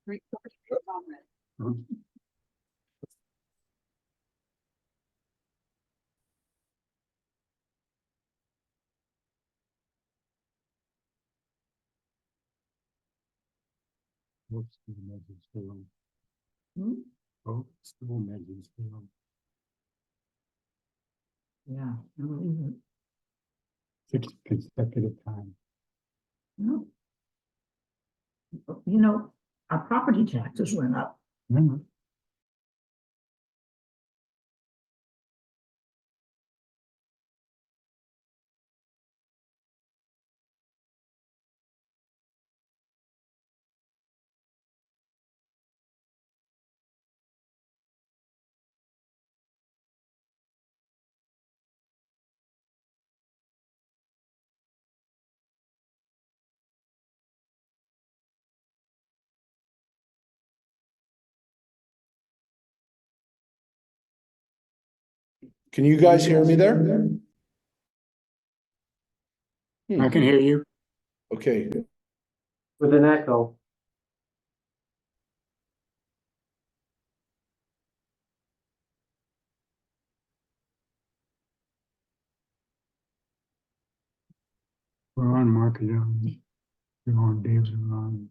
Yeah, I believe it. 6 consecutive times. No. You know, our property taxes went up. Mhm. Can you guys hear me there? I can hear you. Okay, With an echo. We're on, Mark is on. We're on, Dave's on.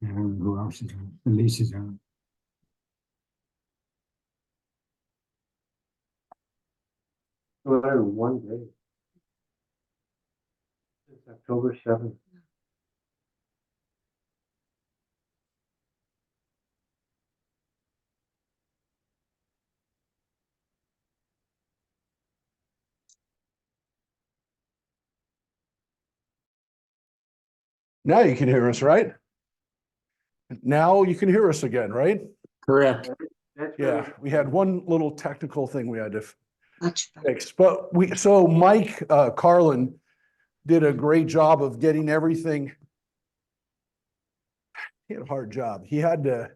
And who else is on? Elise is on. One day. It's October 7th. now you can hear us, right? Now you can hear us again, right? Correct. That's Yeah, right. we had one little technical thing we had to Much better. fix, but so Mike Carlin did a great job of getting everything. He had a hard job. He had to,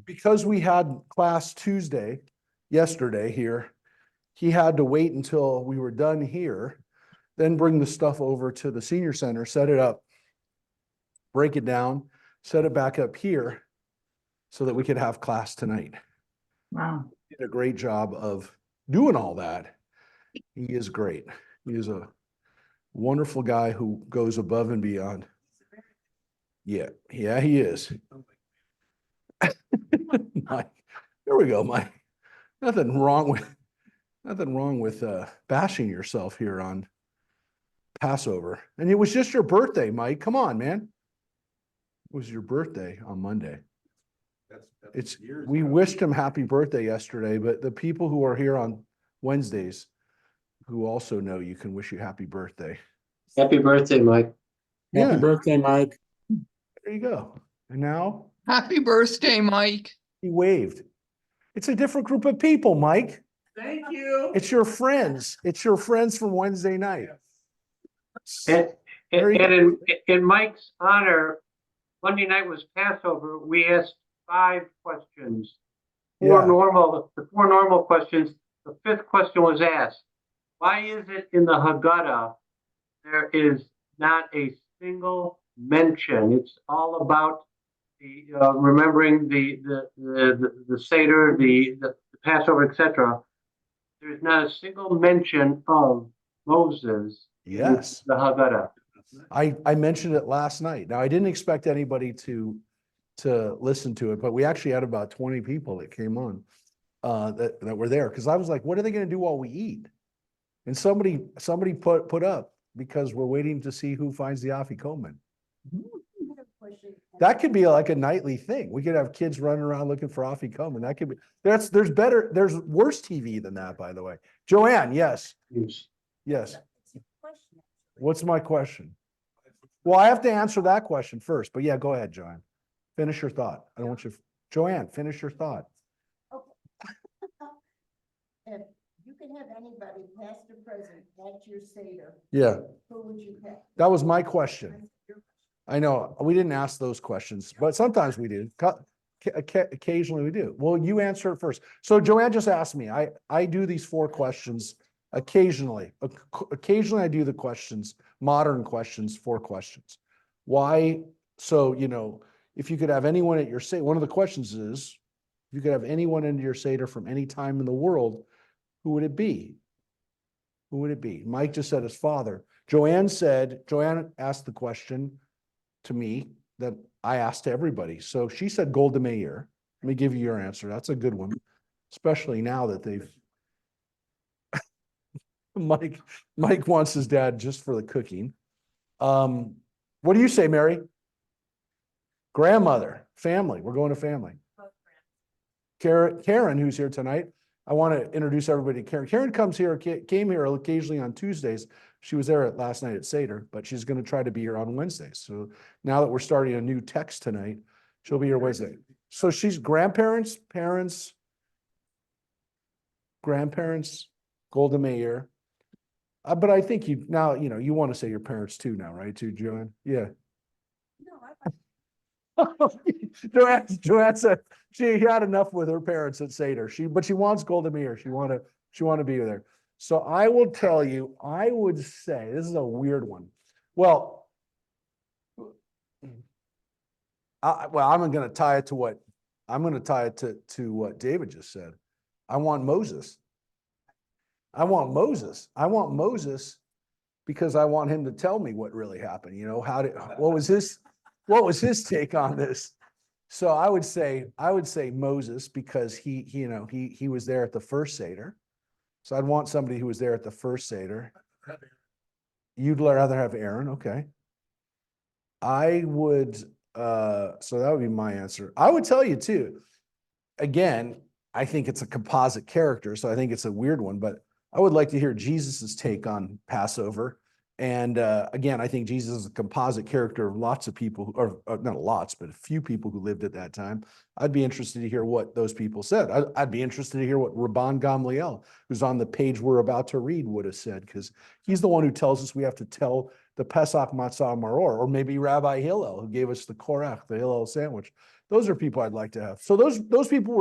because we had class yesterday here, he had to wait until we were done here, then bring the stuff over to the senior center, set it up, break it down, set it back up here so that we could have class tonight. Wow. He did a great job of doing all that. He is great. He is a wonderful guy who goes above and beyond. Yeah, he is. Mike, there we go, Mike. Nothing wrong with bashing yourself here on Passover. And it was just your birthday, Mike. Come on, man. It was your birthday on Monday. We wished him happy birthday yesterday, but the people who are here on Wednesdays who also know you can wish you happy birthday. Happy birthday, Mike. Happy Yeah, birthday, Mike. there you go. And now Happy birthday, Mike. he waved. It's a different group of people, Mike. Thank you. It's your friends. It's your friends from Wednesday night. And, There you and in Mike's honor, Monday night was Passover. We asked 5 questions. Yeah. The 4 normal questions. The 5th question was asked. Why is it in the Haggadah there is not a single mention? It's all about the remembering the Seder, the Passover, etc. There's not a single mention of Moses. Yes. In the Haggadah. I mentioned it last night. Now, I didn't expect anybody to listen to it, but we actually had about 20 people that came on that were there. Cause I was like, what are they going to do while we eat? And somebody put up because we're waiting to see who finds the afikomen. That could be like a nightly thing. We could have kids running around looking for afikomen. That could be, there's worse TV than that, by the way. Joanne, yes. Yes. What's my question? Well, I have to answer that question first, but yeah, go ahead, Joanne. Finish your thought. I don't want you, Joanne, finish your thought. If you could have anybody, past or present, at your Seder, Yeah, who would you pick? that was my question. I know, we didn't ask those questions, but sometimes we do. Occasionally we do. Well, you answer it first. So Joanne just asked me, I do these 4 questions occasionally. Occasionally I do the questions, modern questions, 4 questions. Why? So, if you could have anyone at your Seder, one of the questions is, if you could have anyone into your Seder from any time in the world, who would it be? Who would it be? Mike just said his father. Joanne asked the question to me that I asked to everybody. So she said Golda Meir. Let me give you your answer. That's a good one, especially now that they've Mike wants his dad just for the cooking. What do you say, Mary? Grandmother, family. We're going to family. Karen, who's here tonight. I want to introduce everybody to Karen. Karen came here occasionally on Tuesdays. She was there last night at Seder, but she's going to try to be here on Wednesdays. So now that we're starting a new text tonight, she'll be here Wednesday. So she's grandparents, parents, Golda Meir. But I think you want to say your parents too now, right? Too, Joanne? Yeah. Joanne said she had enough with her parents at Seder. But she wants Golda Meir. She want to be there. So I will tell you, I would say this is a weird one. Well, I'm going to tie it to what David just said. I want Moses. I want Moses because I want him to tell me what really happened. You know, what was his take on this? So I would say Moses because he was there at the first Seder. So I'd want somebody who was there at the first Seder. You'd rather have Aaron, okay? I would. So that would be my answer. I would tell you too. Again, I think it's a composite character, so I think it's a weird one, but I would like to hear Jesus's take on Passover. And again, I think Jesus is a composite character of lots of people, or not lots, but a few people who lived at that time. I'd be interested to hear what those people said. I'd be interested to hear what Rabban Gamliel, who's on the page we're about to read, would have said, because he's the one who tells us we have to tell the Pesach Matzah Maror, or maybe Rabbi Hillel, who gave us the Korach, the Hillel sandwich. Those are people I'd like to have. So those people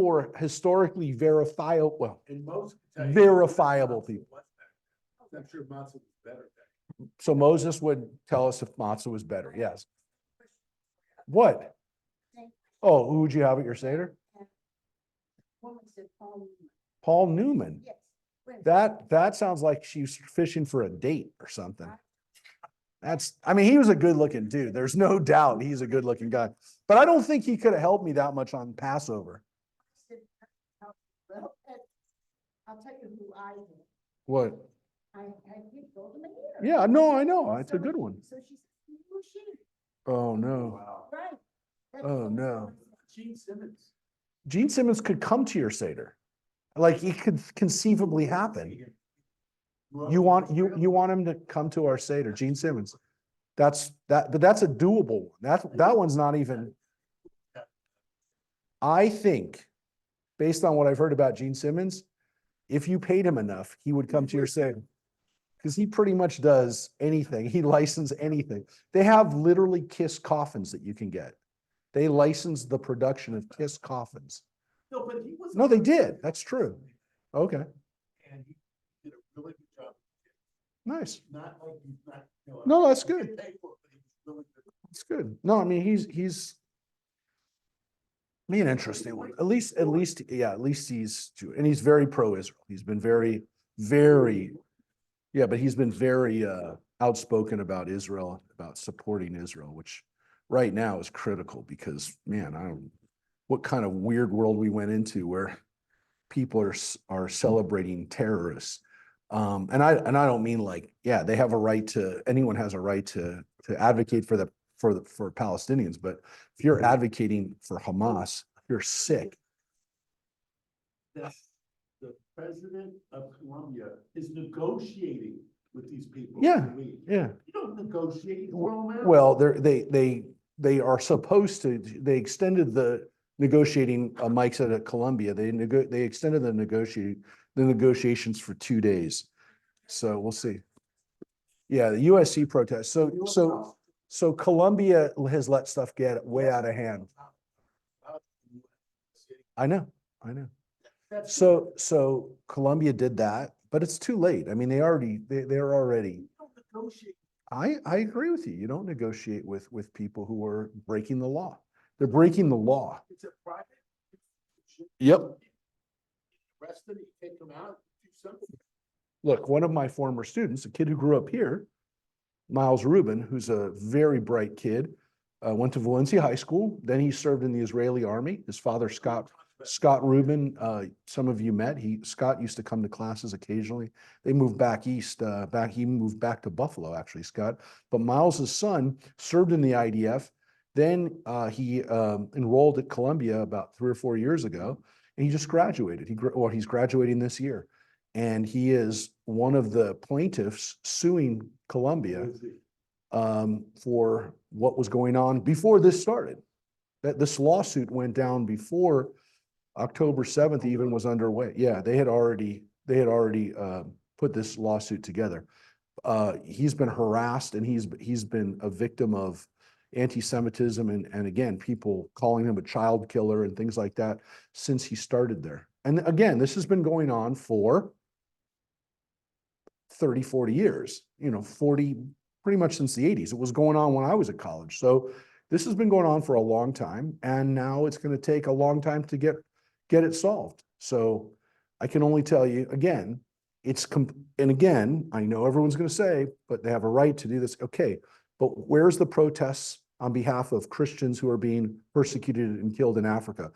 were historically verifiable. Well, verifiable people. I'm sure matzah was better. So Moses would tell us if matzah was better. Yes. What? Oh, who would you have at your Seder? Paul Newman. Yes. That sounds like she was fishing for a date or something. He was a good looking dude. There's no doubt he's a good looking guy. But I don't think he could have helped me that much on Passover. Well, I'll tell you who I did. What? I did Golda Meir. Yeah, no, I know. It's a good one. So she said, "Who was she?" Oh, no. Wow. Right. That's Oh, what no. Gene Simmons. Gene Simmons could come to your Seder. Like, it could conceivably happen. You want him to come to our Seder, Gene Simmons. But that's a doable one. That one's not even. I think, based on what I've heard about Gene Simmons, if you paid him enough, he would come to your Seder. Because he pretty much does anything. He licenses anything. They have literally Kiss coffins that you can get. They license the production of Kiss coffins. No, but he was. No, they did. That's true. Okay, And he did a really good job. nice. Not like he's not. No, that's I good. didn't pay for it, but he was really good. It's good. No, I mean, he's an interesting one. At least he's Jewish, and he's very pro-Israel. He's been very, but he's been very outspoken about Israel, about supporting Israel, which right now is critical because, man, what kind of weird world we went into where people are celebrating terrorists. And I don't mean like, they have a right to, anyone has a right to advocate for Palestinians, but if you're advocating for Hamas, you're sick. The president of Colombia is negotiating with these people. Yeah, to leave. yeah. You don't negotiate. You throw 'em out. Well, they are supposed to. They extended the negotiating. Mike said at Columbia, they extended the negotiations for 2 days. So we'll see. Yeah, the USC protest. So Columbia has let stuff get way out of hand. I know. So Columbia did that, but it's too late. I mean, they're already. You don't negotiate I agree with you. You don't negotiate with people who are breaking the law. They're breaking the law. It's a private. Yep. Arrest them, you take them out, do something. Look, one of my former students, a kid who grew up here, Miles Rubin, who's a very bright kid, went to Valencia High School. Then he served in the Israeli army. His father, Scott Rubin, some of you met. Scott used to come to classes occasionally. They moved back east. He moved back to Buffalo, actually, Scott. But Miles's son served in the IDF. Then he enrolled at Columbia about 3 or 4 years ago, and he just graduated. He's graduating this year, and he is one of the plaintiffs suing Columbia for what was going on before this started. That this lawsuit went down before October 7th even was underway. Yeah, they had already put this lawsuit together. He's been harassed, and he's been a victim of anti-Semitism and again, people calling him a child killer and things like that since he started there. And again, this has been going on for 30, 40 years, 40, pretty much since the 80s. It was going on when I was at college. So this has been going on for a long time, and now it's going to take a long time to get it solved. So I can only tell you again, and again, I know everyone's going to say, but they have a right to do this. Okay, but where's the protests on behalf of Christians who are being persecuted and killed in Africa?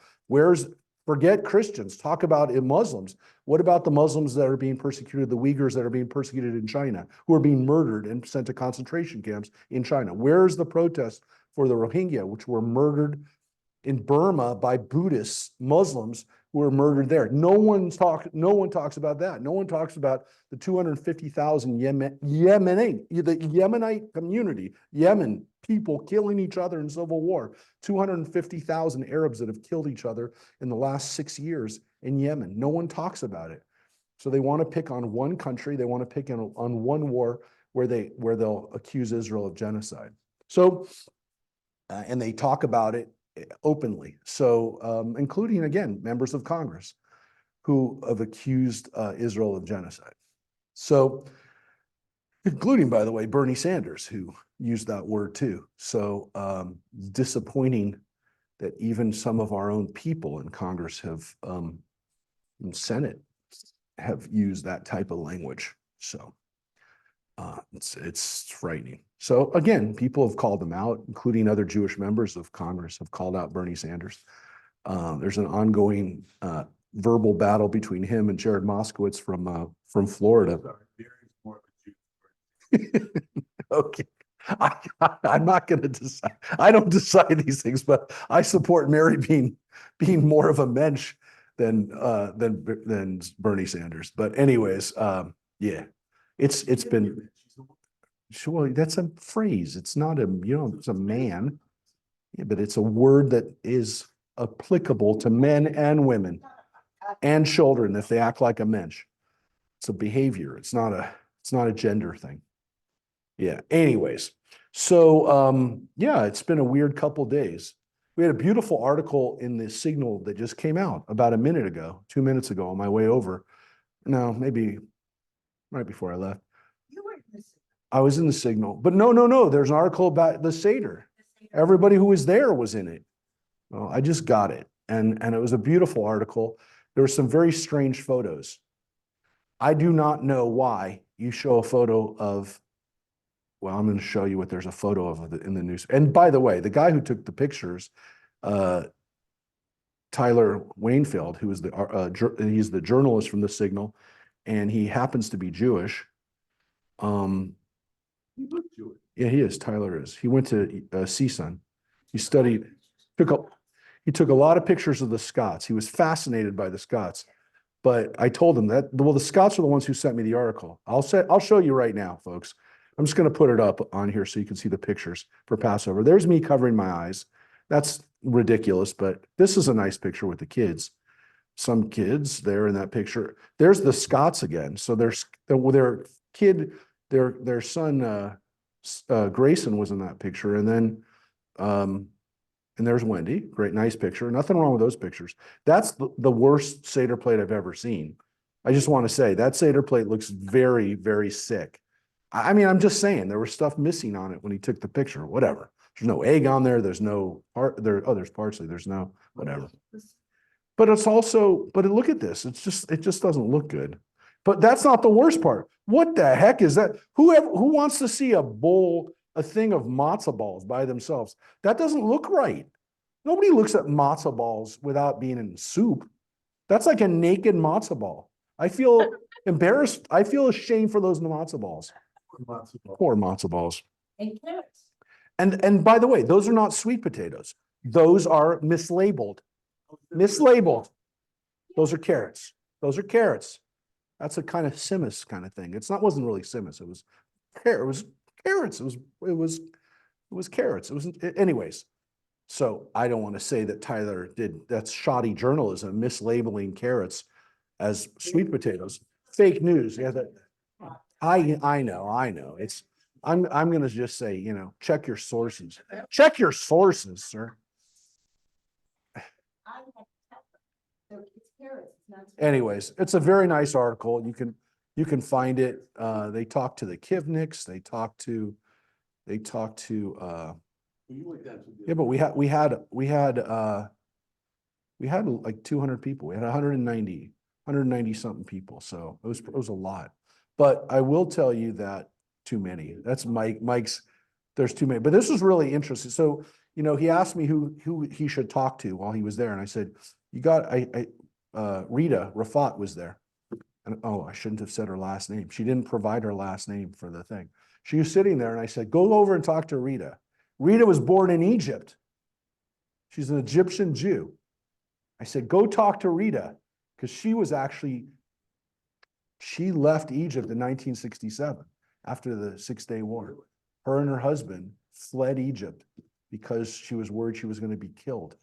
Forget Christians, talk about Muslims. What about the Muslims that are being persecuted, the Uyghurs that are being persecuted in China, who are being murdered and sent to concentration camps in China? Where's the protest for the Rohingya, which were murdered in Burma by Buddhists, Muslims who were murdered there? No one talks about that. No one talks about the 250,000 Yemenite community, Yemen, people killing each other in civil war, 250,000 Arabs that have killed each other in the last 6 years in Yemen. No one talks about it. So they want to pick on one country. They want to pick on one war where they'll accuse Israel of genocide. So, and they talk about it openly. So, including, again, members of Congress who have accused Israel of genocide. So, including, by the way, Bernie Sanders, who used that word too. So, disappointing that even some of our own people in Congress in Senate have used that type of language. So, it's frightening. So again, people have called them out, including other Jewish members of Congress have called out Bernie Sanders. There's an ongoing verbal battle between him and Jared Moskowitz from Florida. Okay, I'm not going to decide. I don't decide these things, but I support Mary being more of a mensch than Bernie Sanders. But anyways, yeah, it's been. Sure, that's a phrase. It's not it's a man. Yeah, but it's a word that is applicable to men and women and children if they act like a mensch. It's a behavior. It's not a gender thing. Yeah. Anyways, so yeah, it's been a weird couple days. We had a beautiful article in the Signal that just came out about 2 minutes ago on my way over. No, maybe right before I left. You were in this. I was in the Signal, but no. There's an article about the Seder. Everybody who was there was in it. Well, I just got it, and it was a beautiful article. There were some very strange photos. I do not know why you show a photo of. Well, I'm going to show you what there's a photo of in the news. And by the way, the guy who took the pictures, Tyler Wainfield, who is he's the journalist from the Signal, and he happens to be Jewish. Yeah, he is. Tyler is. He went to CSUN. He took a lot of pictures of the Scots. He was fascinated by the Scots. But I told him that, well, the Scots are the ones who sent me the article. I'll show you right now, folks. I'm just going to put it up on here so you can see the pictures for Passover. There's me covering my eyes. That's ridiculous, but this is a nice picture with the kids. Some kids there in that picture. There's the Scots again. So their son, Grayson was in that picture. And then, and there's Wendy. Great, nice picture. Nothing wrong with those pictures. That's the worst Seder plate I've ever seen. I just want to say that Seder plate looks very, very sick. I mean, I'm just saying, there was stuff missing on it when he took the picture, whatever. There's no egg on there, there's no part, there's parsley, there's no, whatever. But it's also, but look at this, it just doesn't look good. But that's not the worst part. What the heck is that? Who wants to see a thing of matzo balls by themselves? That doesn't look right. Nobody looks at matzo balls without being in soup. That's like a naked matzo ball. I feel embarrassed. I feel ashamed for those matzo balls. Poor matzo balls. And carrots. And by the way, those are not sweet potatoes. Those are mislabeled. Mislabeled. Those are carrots. Those are carrots. That's a kind of simmus kind of thing. Wasn't really simmus. It was carrots. It was carrots. It was anyways. So I don't want to say that Tyler that's shoddy journalism, mislabeling carrots as sweet potatoes. Fake news. Yeah, I know. I'm gonna just say, check your sources. Check your sources, sir. I have pepper. So it's carrots, it's not. Anyways, it's a very nice article. You can find it. They talk to the Kivniks. They talk to yeah, but we had like 200 people. We had 190 something people. So it was a lot. But I will tell you that too many. That's Mike's, there's too many. But this was really interesting. So, he asked me who he should talk to while he was there. And I said, Rita Rafat was there. And I shouldn't have said her last name. She didn't provide her last name for the thing. She was sitting there and I said, go over and talk to Rita. Rita was born in Egypt. She's an Egyptian Jew. I said, go talk to Rita, because she left Egypt in 1967 after the 6-Day War. Her and her husband fled Egypt because she was worried she was going to be killed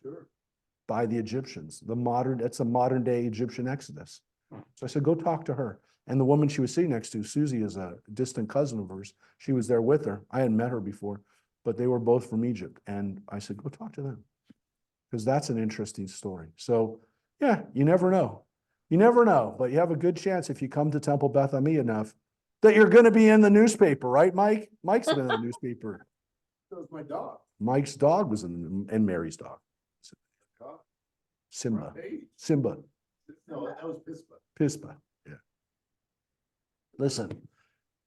by the Egyptians. It's a modern day Egyptian exodus. So I said, go talk to her. And the woman she was sitting next to, Susie, is a distant cousin of hers. She was there with her. I hadn't met her before, but they were both from Egypt. And I said, go talk to them, because that's an interesting story. So yeah, you never know. You never know, but you have a good chance if you come to Temple Beth Ami enough that you're going to be in the newspaper, right, Mike? Mike's been in the newspaper. That was my dog. Mike's dog was and Mary's dog. Dog. Simba. Hey. Simba. No, that was Pispa. Pispa. Yeah. Listen,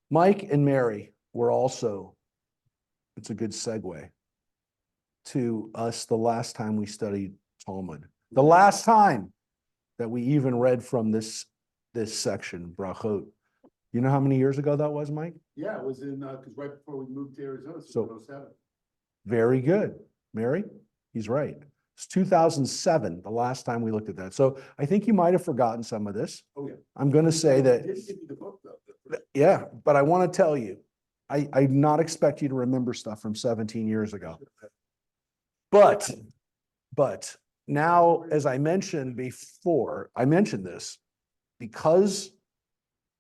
Mike and Mary were also, it's a good segue to us the last time we studied Talmud. The last time that we even read from this section, Berachot. You know how many years ago that was, Mike? Yeah, it was in, because right before we moved to Arizona, So- 07. Very good. Mary, he's right. It's 2007, the last time we looked at that. So I think you might have forgotten some of this. Oh, yeah. I'm going to say that, Didn't give me the book, though. yeah, but I want to tell you, I do not expect you to remember stuff from 17 years ago. But now, as I mentioned before, I mentioned this because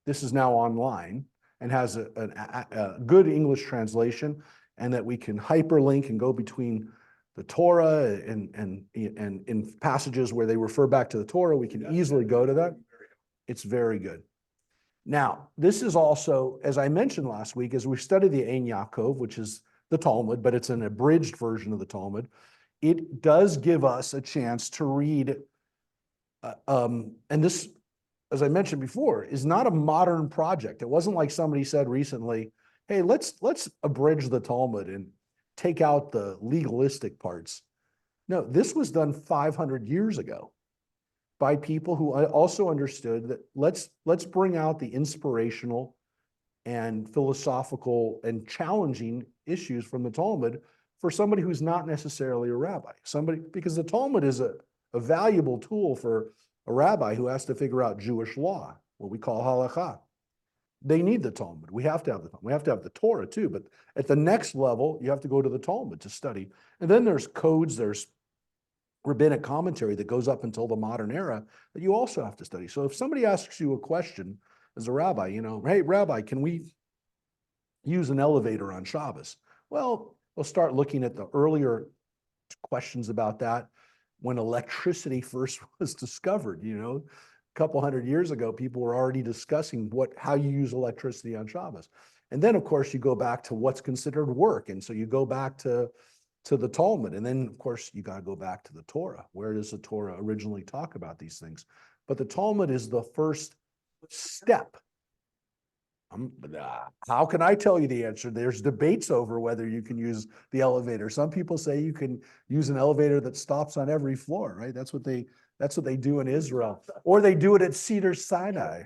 this is now online and has a good English translation, and that we can hyperlink and go between the Torah and in passages where they refer back to the Torah, we can easily go to that. It's very good. Now, this is also, as I mentioned last week, as we study the Ein Yaakov, which is the Talmud, but it's an abridged version of the Talmud, it does give us a chance to read, and this, as I mentioned before, is not a modern project. It wasn't like somebody said recently, hey, let's abridge the Talmud and take out the legalistic parts. No, this was done 500 years ago by people who also understood that let's bring out the inspirational and philosophical and challenging issues from the Talmud for somebody who's not necessarily a rabbi. Because the Talmud is a valuable tool for a rabbi who has to figure out Jewish law, what we call halakha. They need the Talmud. We have to have the Talmud. We have to have the Torah too, but at the next level, you have to go to the Talmud to study. And then there's codes, there's rabbinic commentary that goes up until the modern era that you also have to study. So if somebody asks you a question as a rabbi, hey, rabbi, can we use an elevator on Shabbos? Well, we'll start looking at the earlier questions about that when electricity first was discovered, couple hundred years ago, people were already discussing how you use electricity on Shabbos. And then, of course, you go back to what's considered work. And so you go back to the Talmud. And then, of course, you got to go back to the Torah. Where does the Torah originally talk about these things? But the Talmud is the first step. How can I tell you the answer? There's debates over whether you can use the elevator. Some people say you can use an elevator that stops on every floor, right? That's what they do in Israel. Or they do it at Cedar Sinai.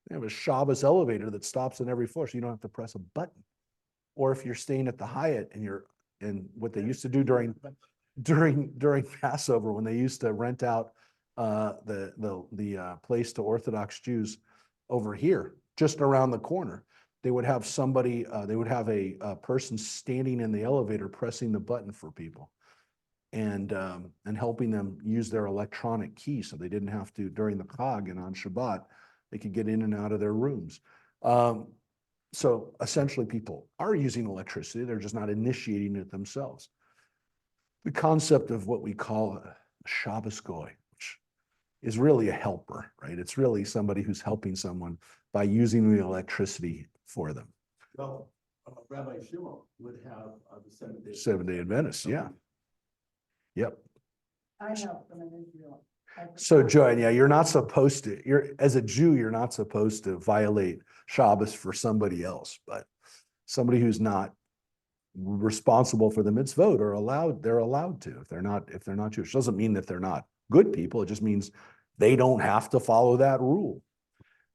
They have a Shabbos elevator that stops on every floor, so you don't have to press a button. Or if you're staying at the Hyatt and what they used to do during Passover, when they used to rent out the place to Orthodox Jews over here, just around the corner, they would have somebody, they would have a person standing in the elevator pressing the button for people and helping them use their electronic key so they didn't have to, during the Chag and on Shabbat, they could get in and out of their rooms. So essentially people are using electricity, they're just not initiating it themselves. The concept of what we call a Shabbos goy, which is really a helper, right? It's really somebody who's helping someone by using the electricity for them. Well, Rabbi Shimon would have the 7 day. Seventh-day Adventists, yeah. Yep. I help them in Israel. So Joanne, yeah, you're not supposed to, as a Jew, you're not supposed to violate Shabbos for somebody else, but somebody who's not responsible for the mitzvot they're allowed to if they're not Jewish. Doesn't mean that they're not good people. It just means they don't have to follow that rule.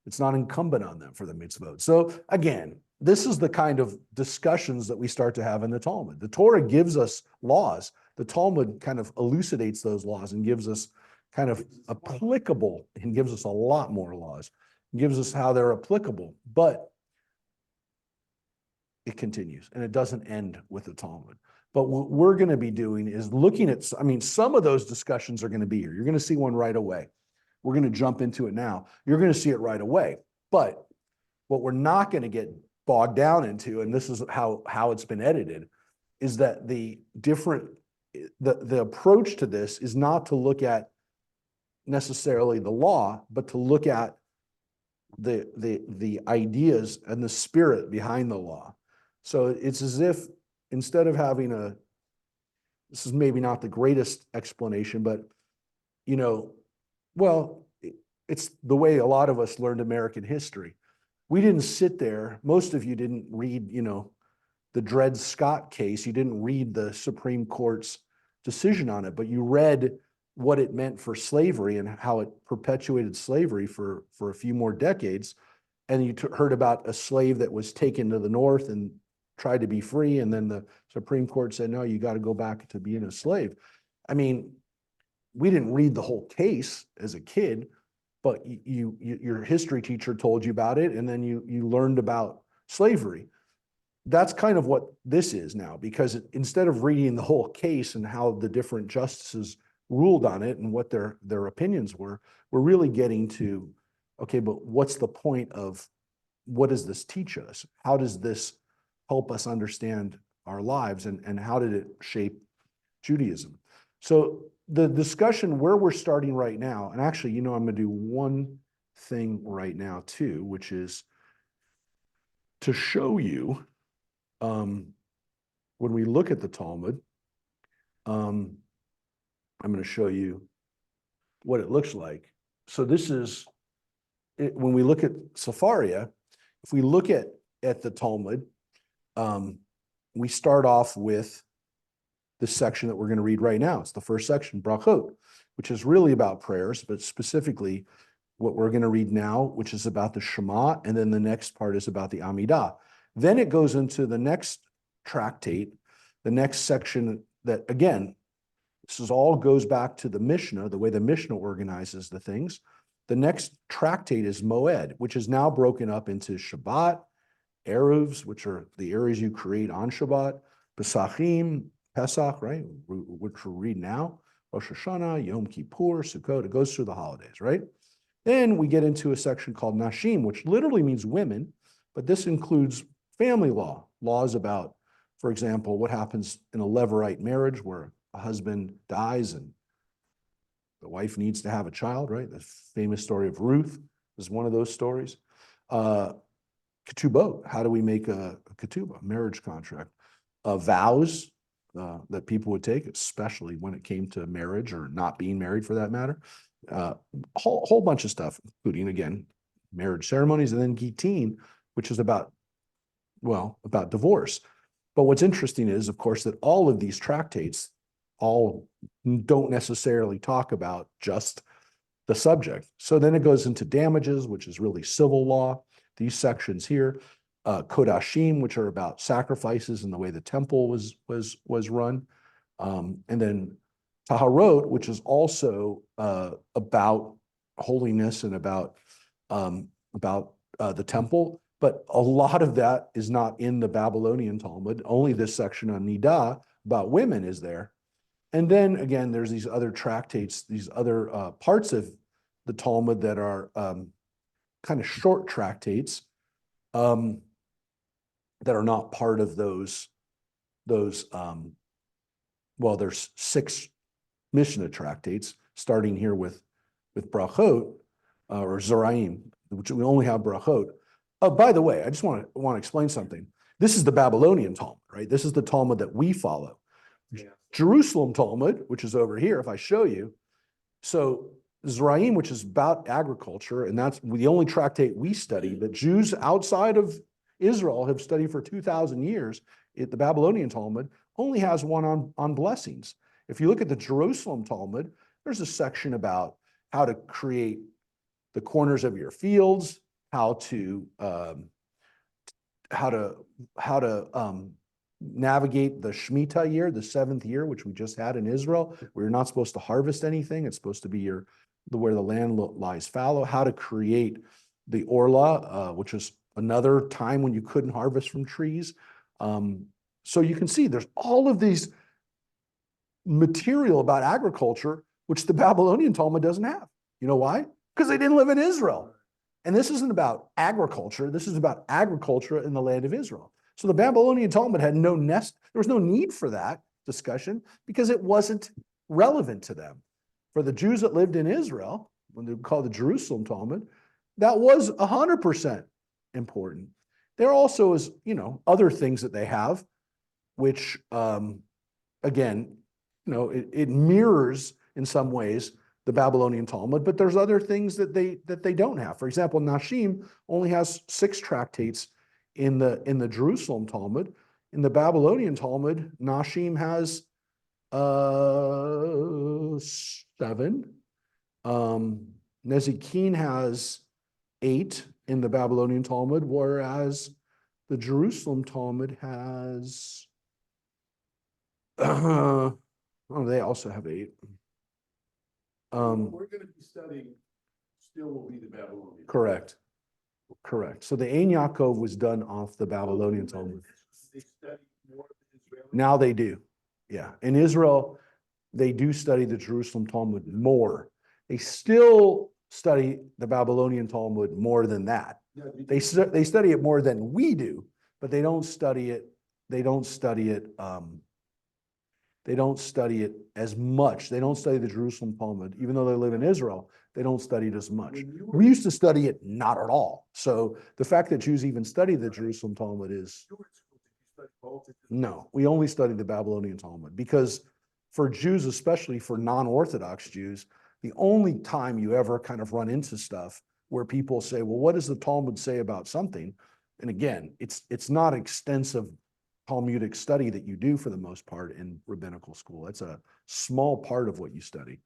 It's not incumbent on them for the mitzvot. So again, this is the kind of discussions that we start to have in the Talmud. The Torah gives us laws. The Talmud kind of elucidates those laws and gives us kind of applicable, and gives us a lot more laws, gives us how they're applicable, but it continues and it doesn't end with the Talmud. But what we're going to be doing is looking at, I mean, some of those discussions are going to be here. You're going to see one right away. We're going to jump into it now. You're going to see it right away. But what we're not going to get bogged down into, and this is how it's been edited, is that the approach to this is not to look at necessarily the law, but to look at the ideas and the spirit behind the law. So it's as if instead of having this is maybe not the greatest explanation, but it's the way a lot of us learned American history. We didn't sit there. Most of you didn't read, the Dred Scott case. You didn't read the Supreme Court's decision on it, but you read what it meant for slavery and how it perpetuated slavery for a few more decades. And you heard about a slave that was taken to the North and tried to be free. And then the Supreme Court said, no, you got to go back to being a slave. I mean, we didn't read the whole case as a kid, but your history teacher told you about it. And then you learned about slavery. That's kind of what this is now, because instead of reading the whole case and how the different justices ruled on it and what their opinions were, we're really getting to, okay, but what's the point of, what does this teach us? How does this help us understand our lives, and how did it shape Judaism? So the discussion where we're starting right now, and actually, I'm going to do one thing right now too, which is to show you, when we look at the Talmud, I'm going to show you what it looks like. So this is, when we look at Sepharia, if we look at the Talmud, we start off with the section that we're going to read right now. It's the first section, Berachot, which is really about prayers, but specifically what we're going to read now, which is about the Shema, and then the next part is about the Amidah. Then it goes into the next tractate, the next section that, again, this all goes back to the Mishnah, the way the Mishnah organizes the things. The next tractate is Moed, which is now broken up into Shabbat, Eruvs, which are the areas you create on Shabbat, Pesachim, Pesach, right, which we're reading now, Rosh Hashanah, Yom Kippur, Sukkot. It goes through the holidays, right? Then we get into a section called Nashim, which literally means women, but this includes family law, laws about, for example, what happens in a Levirate marriage where a husband dies and the wife needs to have a child, right? The famous story of Ruth is one of those stories. ketubot. How do we make a ketubah, marriage contract? Vows that people would take, especially when it came to marriage or not being married for that matter. Whole bunch of stuff, including, again, marriage ceremonies, and then gitin, which is about divorce. But what's interesting is, of course, that all of these tractates all don't necessarily talk about just the subject. So then it goes into damages, which is really civil law. These sections here, kodashim, which are about sacrifices and the way the temple was run, and then taharot, which is also about holiness and about the temple. But a lot of that is not in the Babylonian Talmud. Only this section on Nidah about women is there. And then again, there's these other tractates, these other parts of the Talmud that are kind of short tractates that are not part of those. Well, there's 6 Mishnah tractates, starting here with Berachot or Zeraim, which we only have Berachot. Oh, by the way, I just want to explain something. This is the Babylonian Talmud, right? This is the Talmud that we follow. Yeah. Jerusalem Talmud, which is over here, if I show you. So Zeraim, which is about agriculture, and that's the only tractate we study that Jews outside of Israel have studied for 2,000 years. The Babylonian Talmud only has one on blessings. If you look at the Jerusalem Talmud, there's a section about how to create the corners of your fields, how to navigate the Shemitah year, the 7th year, which we just had in Israel, where you're not supposed to harvest anything. It's supposed to be where the land lies fallow. How to create the Orla, which is another time when you couldn't harvest from trees. So you can see there's all of these material about agriculture, which the Babylonian Talmud doesn't have. You know why? Because they didn't live in Israel. And this isn't about agriculture. This is about agriculture in the land of Israel. So the Babylonian Talmud had there was no need for that discussion because it wasn't relevant to them. For the Jews that lived in Israel, when they call the Jerusalem Talmud, that was 100% important. There also is, other things that they have, which, again, it mirrors in some ways the Babylonian Talmud, but there's other things that they don't have. For example, Nashim only has 6 tractates in the Jerusalem Talmud. In the Babylonian Talmud, Nashim has 7. Nezikin has 8 in the Babylonian Talmud, whereas the Jerusalem Talmud has they also have 8. We're gonna be studying, still will be the Babylonian. Correct. So the Ein Yaakov was done off the Babylonian Talmud. They study more of the Israeli. Now they do. Yeah. In Israel, they do study the Jerusalem Talmud more. They still study the Babylonian Talmud more than that. Yeah, They study it more than we do, but they don't study it. They don't study it as much. They don't study the Jerusalem Talmud, even though they live in Israel. They don't study it as much. We used to study it not at all. So the fact that Jews even study the Jerusalem Talmud is no. We only study the Babylonian Talmud because for Jews, especially for non-Orthodox Jews, the only time you ever kind of run into stuff where people say, well, what does the Talmud say about something? And again, it's not extensive Talmudic study that you do for the most part in rabbinical school. It's a small part of what you study.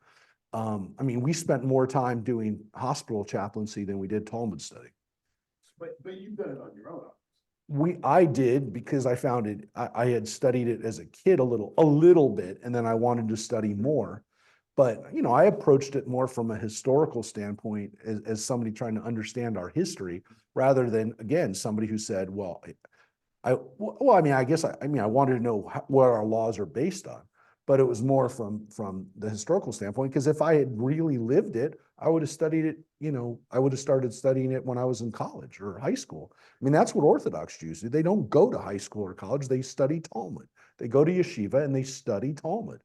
We spent more time doing hospital chaplaincy than we did Talmud study. But you've done it on your own. I did because I found it, I had studied it as a kid a little bit, and then I wanted to study more. But, I approached it more from a historical standpoint as somebody trying to understand our history rather than, again, somebody who said, I wanted to know what our laws are based on, but it was more from the historical standpoint, because if I had really lived it, I would have studied it, I would have started studying it when I was in college or high school. That's what Orthodox Jews do. They don't go to high school or college, they study Talmud. They go to yeshiva and they study Talmud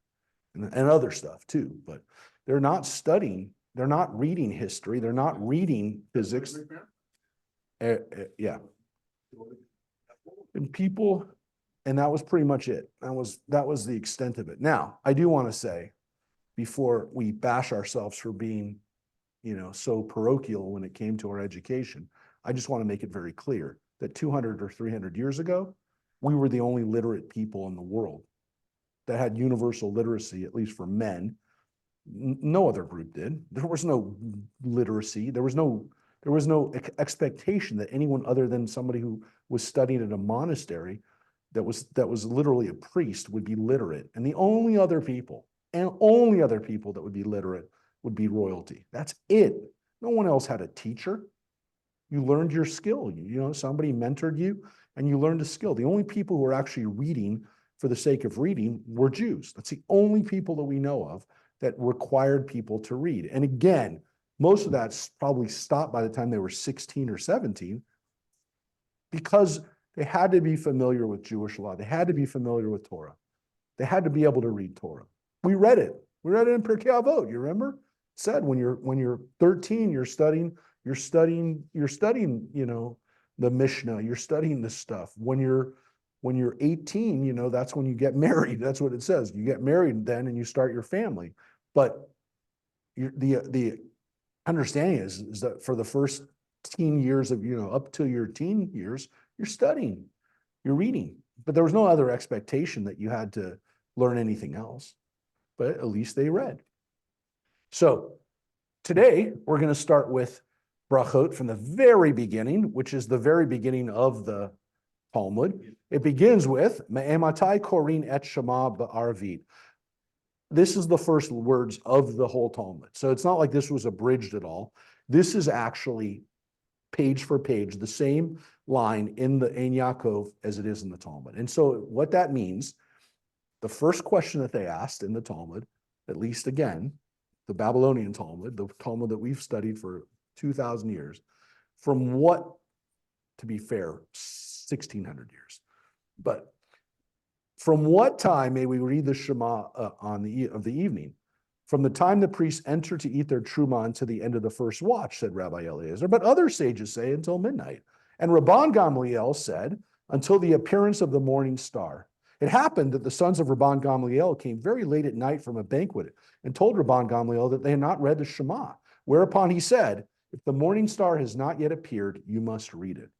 and other stuff too, but they're not studying, they're not reading history, they're not reading physics. Yeah. And people, and that was pretty much it. That was the extent of it. Now, I do want to say, before we bash ourselves for being, so parochial when it came to our education, I just want to make it very clear that 200 or 300 years ago, we were the only literate people in the world that had universal literacy, at least for men. No other group did. There was no literacy. There was no expectation that anyone other than somebody who was studying at a monastery that was literally a priest would be literate. And the only other people that would be literate would be royalty. That's it. No one else had a teacher. You learned your skill. Somebody mentored you and you learned a skill. The only people who were actually reading for the sake of reading were Jews. That's the only people that we know of that required people to read. And again, most of that's probably stopped by the time they were 16 or 17 because they had to be familiar with Jewish law. They had to be familiar with Torah. They had to be able to read Torah. We read it. We read it in Pirkei Avot. You remember? It said when you're 13, you're studying, the Mishnah, you're studying this stuff. When you're 18, that's when you get married. That's what it says. You get married then and you start your family. But the understanding is that for the first teen years of, up to your teen years, you're studying, you're reading. But there was no other expectation that you had to learn anything else. But at least they read. So today we're going to start with Berachot from the very beginning, which is the very beginning of the Talmud. It begins with Me'ematai korin et shema ba'arvit. This is the first words of the whole Talmud. So it's not like this was abridged at all. This is actually page for page, the same line in the Ein Yaakov as it is in the Talmud. And so what that means, the first question that they asked in the Talmud, at least again, the Babylonian Talmud, the Talmud that we've studied for 2,000 years, from what, to be fair, 1,600 years. But from what time may we read the Shema of the evening? From the time the priests enter to eat their truma until the end of the first watch, said Rabbi Eliezer. But other sages say until midnight. And Rabban Gamliel said, until the appearance of the morning star. It happened that the sons of Rabban Gamliel came very late at night from a banquet and told Rabban Gamliel that they had not read the Shema. Whereupon he said, if the morning star has not yet appeared, you must read it.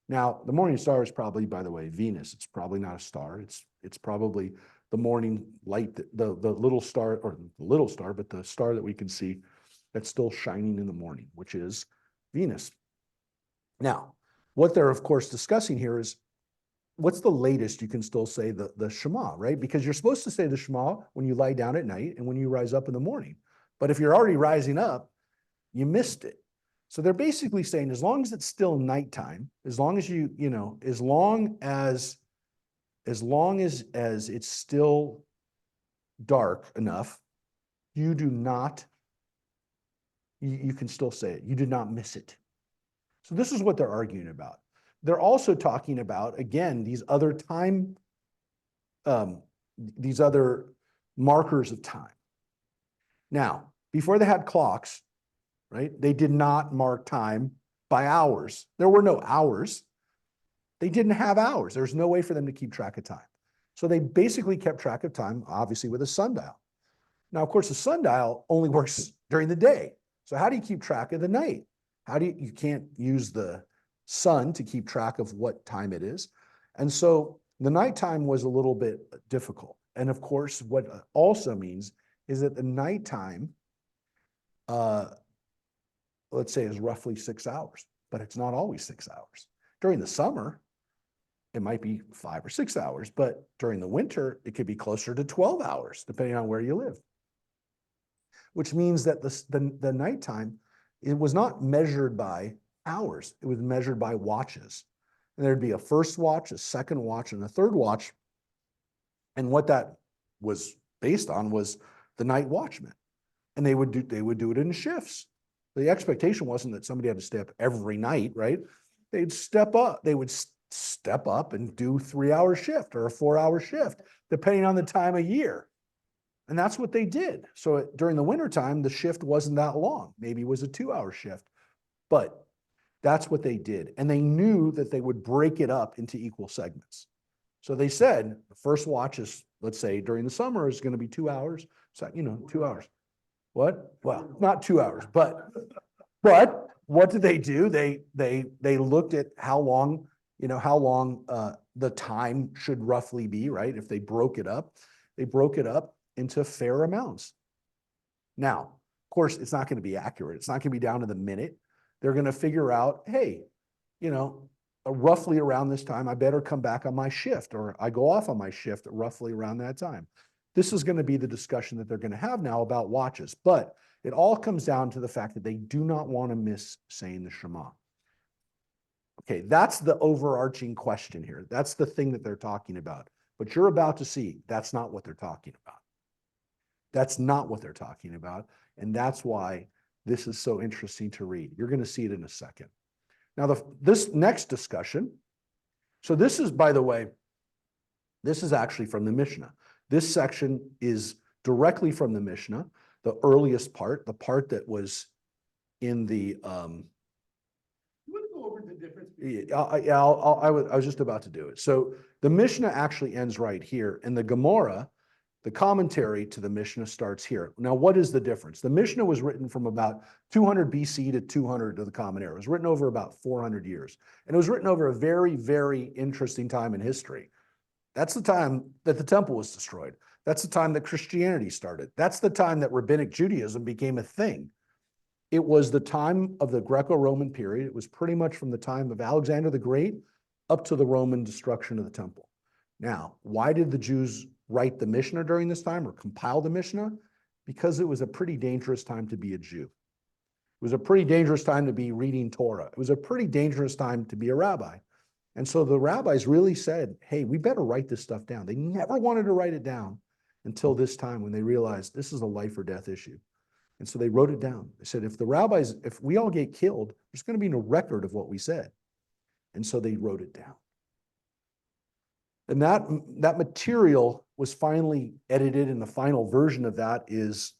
Now, the morning star is probably, by the way, Venus. It's probably not a star. It's probably the morning light, the little star, or the little star, but the star that we can see that's still shining in the morning, which is Venus. Now, what they're, of course, discussing here is what's the latest you can still say the Shema, right? Because you're supposed to say the Shema when you lie down at night and when you rise up in the morning. But if you're already rising up, you missed it. So they're basically saying, as long as it's still nighttime, as long as as long as it's still dark enough, you can still say it. You did not miss it. So this is what they're arguing about. They're also talking about, again, these other markers of time. Now, before they had clocks, right? They did not mark time by hours. There were no hours. They didn't have hours. There's no way for them to keep track of time. So they basically kept track of time, obviously, with a sundial. Now, of course, the sundial only works during the day. So how do you keep track of the night? You can't use the sun to keep track of what time it is. And so the nighttime was a little bit difficult. And of course, what also means is that the nighttime, let's say, is roughly 6 hours, but it's not always 6 hours. During the summer, it might be 5 or 6 hours, but during the winter, it could be closer to 12 hours, depending on where you live. Which means that the nighttime, it was not measured by hours. It was measured by watches. And there'd be a first watch, a second watch, and a third watch. And what that was based on was the night watchman. And they would do it in shifts. The expectation wasn't that somebody had to stay up every night, right? They'd step up. They would step up and do 3-hour shift or a 4-hour shift, depending on the time of year. And that's what they did. So during the wintertime, the shift wasn't that long. Maybe it was a 2-hour shift. But That's what they did. And they knew that they would break it up into equal segments. So they said, the first watch is, let's say during the summer is going to be 2 hours. So, 2 hours. What? Well, not 2 hours, but what did they do? They looked at how long the time should roughly be, right? If they broke it up into fair amounts. Now, of course, it's not going to be accurate. It's not going to be down to the minute. They're going to figure out, hey, roughly around this time, I better come back on my shift, or I go off on my shift roughly around that time. This is going to be the discussion that they're going to have now about watches, but it all comes down to the fact that they do not want to miss saying the Shema. Okay, that's the overarching question here. That's the thing that they're talking about. But you're about to see that's not what they're talking about. That's not what they're talking about. And that's why this is so interesting to read. You're going to see it in a second. Now, this next discussion, so this is, by the way, this is actually from the Mishnah. This section is directly from the Mishnah, the earliest part, the part that was in the. You want to go over the difference? I was just about to do it. So the Mishnah actually ends right here, and the Gemara, the commentary to the Mishnah, starts here. Now, what is the difference? The Mishnah was written from about 200 BC to 200 of the Common Era. It was written over about 400 years, and it was written over a very, very interesting time in history. That's the time that the temple was destroyed. That's the time that Christianity started. That's the time that rabbinic Judaism became a thing. It was the time of the Greco-Roman period. It was pretty much from the time of Alexander the Great up to the Roman destruction of the temple. Now, why did the Jews write the Mishnah during this time or compile the Mishnah? Because it was a pretty dangerous time to be a Jew. It was a pretty dangerous time to be reading Torah. It was a pretty dangerous time to be a rabbi. And so the rabbis really said, hey, we better write this stuff down. They never wanted to write it down until this time when they realized this is a life or death issue. And so they wrote it down. They said, if we all get killed, there's going to be no record of what we said. And so they wrote it down. And that material was finally edited, and the final version of that is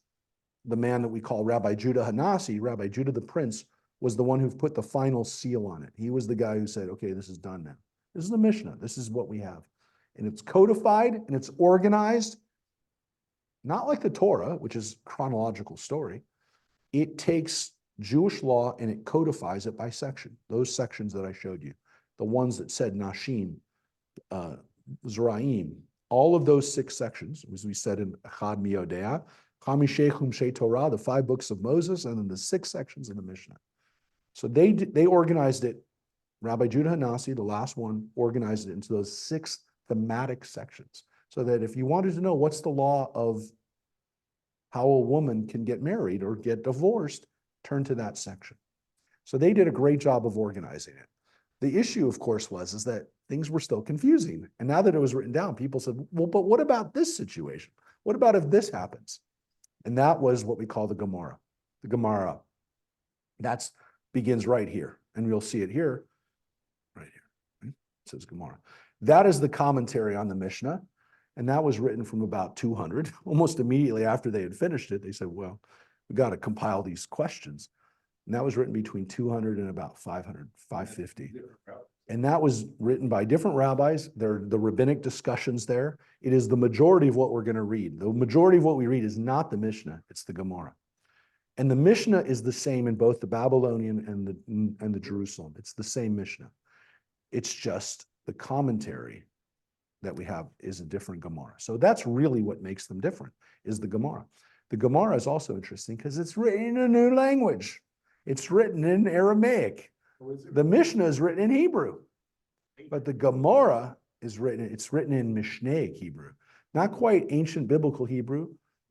the man that we call Rabbi Judah Hanasi. Rabbi Judah the Prince was the one who put the final seal on it. He was the guy who said, okay, this is done now. This is the Mishnah. This is what we have. And it's codified and it's organized, not like the Torah, which is chronological story. It takes Jewish law and it codifies it by section. Those sections that I showed you, the ones that said Nashim, Zeraim, all of those 6 sections, as we said in Echad Miodea, Chamishechum She Torah, the 5 books of Moses, and then the 6 sections of the Mishnah. So they organized it. Rabbi Judah Hanasi, the last one, organized it into those 6 thematic sections. So that if you wanted to know what's the law of how a woman can get married or get divorced, turn to that section. So they did a great job of organizing it. The issue, of course, is that things were still confusing. And now that it was written down, people said, well, but what about this situation? What about if this happens? And that was what we call the Gemara. The Gemara. That begins right here. And you'll see it here, right here. Right? It says Gemara. That is the commentary on the Mishnah. And that was written from about 200. Almost immediately after they had finished it, they said, well, we got to compile these questions. And that was written between 200 and about 500, 550. And that was written by different rabbis. There are the rabbinic discussions there. It is the majority of what we're going to read. The majority of what we read is not the Mishnah, it's the Gemara. And the Mishnah is the same in both the Babylonian and the Jerusalem. It's the same Mishnah. It's just the commentary that we have is a different Gemara. So that's really what makes them different, is the Gemara. The Gemara is also interesting because it's written in a new language. It's written in Aramaic. The Mishnah is written in Hebrew, but the Gemara is written in Mishnaic Hebrew. Not quite ancient biblical Hebrew,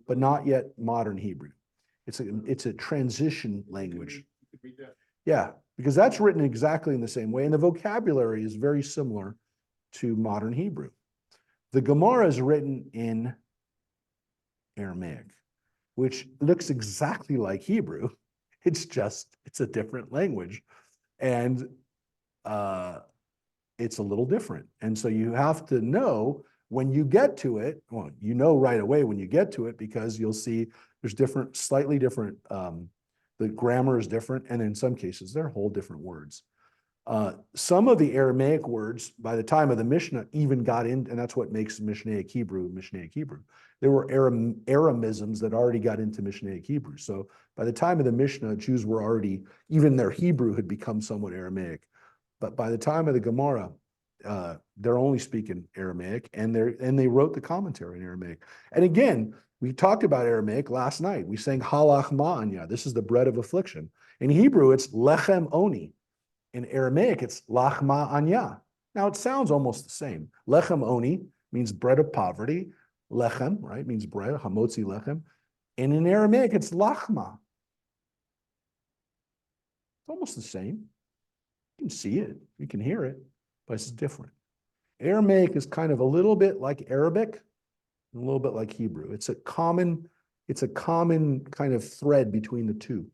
but not yet modern Hebrew. It's a transition language. Yeah, because that's written exactly in the same way, and the vocabulary is very similar to modern Hebrew. The Gemara is written in Aramaic, which looks exactly like Hebrew. It's a different language. And it's a little different. And so you have to know when you get to it, well, you know right away when you get to it, because you'll see there's slightly different The grammar is different, and in some cases, they're whole different words. Some of the Aramaic words, by the time of the Mishnah, even got in, and that's what makes Mishnaic Hebrew. There were Aramisms that already got into Mishnaic Hebrew. So by the time of the Mishnah, Jews were already, even their Hebrew had become somewhat Aramaic. But by the time of the Gemara, they're only speaking Aramaic, and they wrote the commentary in Aramaic. And again, we talked about Aramaic last night. We sang halach ma'anya. This is the bread of affliction. In Hebrew, it's lechem oni. In Aramaic, it's lachma anya. Now, it sounds almost the same. Lechem oni means bread of poverty. Lechem, right, means bread, hamotzi lechem. And in Aramaic, it's lachma. It's almost the same. You can see it, you can hear it, but it's different. Aramaic is kind of a little bit like Arabic, and a little bit like Hebrew. It's a common kind of thread between the two.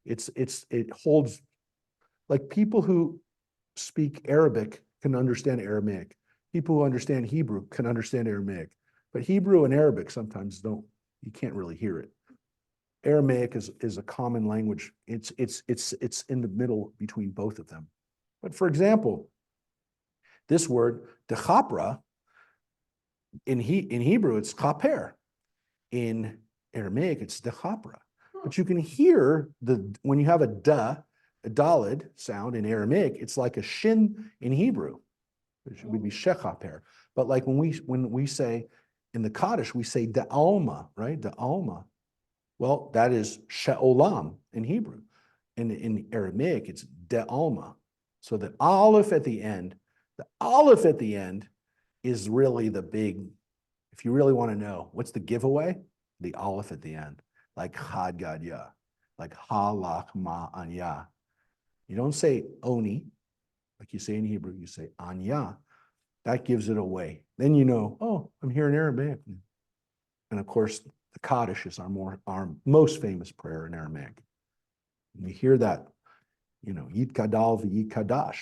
It holds, like people who speak Arabic can understand Aramaic. People who understand Hebrew can understand Aramaic. But Hebrew and Arabic sometimes don't, you can't really hear it. Aramaic is a common language. It's in the middle between both of them. But for example, this word, dechapra, in Hebrew, it's chaper. In Aramaic, it's dechapra. But you can hear when you have a dalid sound in Aramaic, it's like a shin in Hebrew, which would be shechaper. But like when we say in the Kaddish, we say de'alma, right? De'alma. Well, that is she'olam in Hebrew. In Aramaic, it's de'alma. So the aleph at the end is really the big, if you really want to know, what's the giveaway? The aleph at the end, like chad gad ya, like halach ma anya. You don't say oni, like you say in Hebrew, you say anya. That gives it away. Then you know, oh, I'm hearing Aramaic. And of course, the Kaddish is our most famous prayer in Aramaic. And you hear that, Yid Kadal v'Yid Kadash.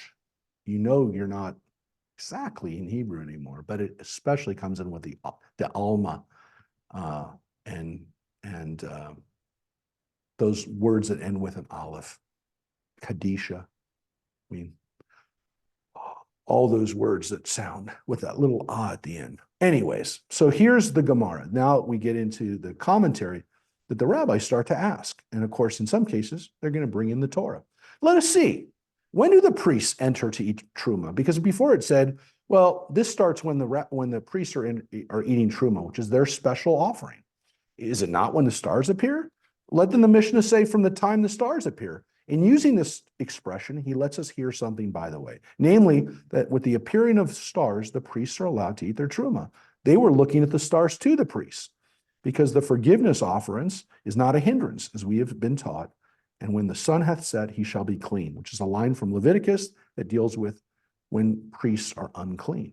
You know you're not exactly in Hebrew anymore, but it especially comes in with the Alma and those words that end with an aleph, Kadisha. I mean, all those words that sound with that little ah at the end. Anyways, so here's the Gemara. Now we get into the commentary that the rabbis start to ask. And of course, in some cases, they're going to bring in the Torah. Let us see. When do the priests enter to eat truma? Because before it said, well, this starts when the priests are eating truma, which is their special offering. Is it not when the stars appear? Let the Mishnah say from the time the stars appear. In using this expression, he lets us hear something, by the way, namely that with the appearing of stars, the priests are allowed to eat their truma. They were looking at the stars to the priests because the forgiveness offerings is not a hindrance, as we have been taught. And when the sun hath set, he shall be clean, which is a line from Leviticus that deals with when priests are unclean.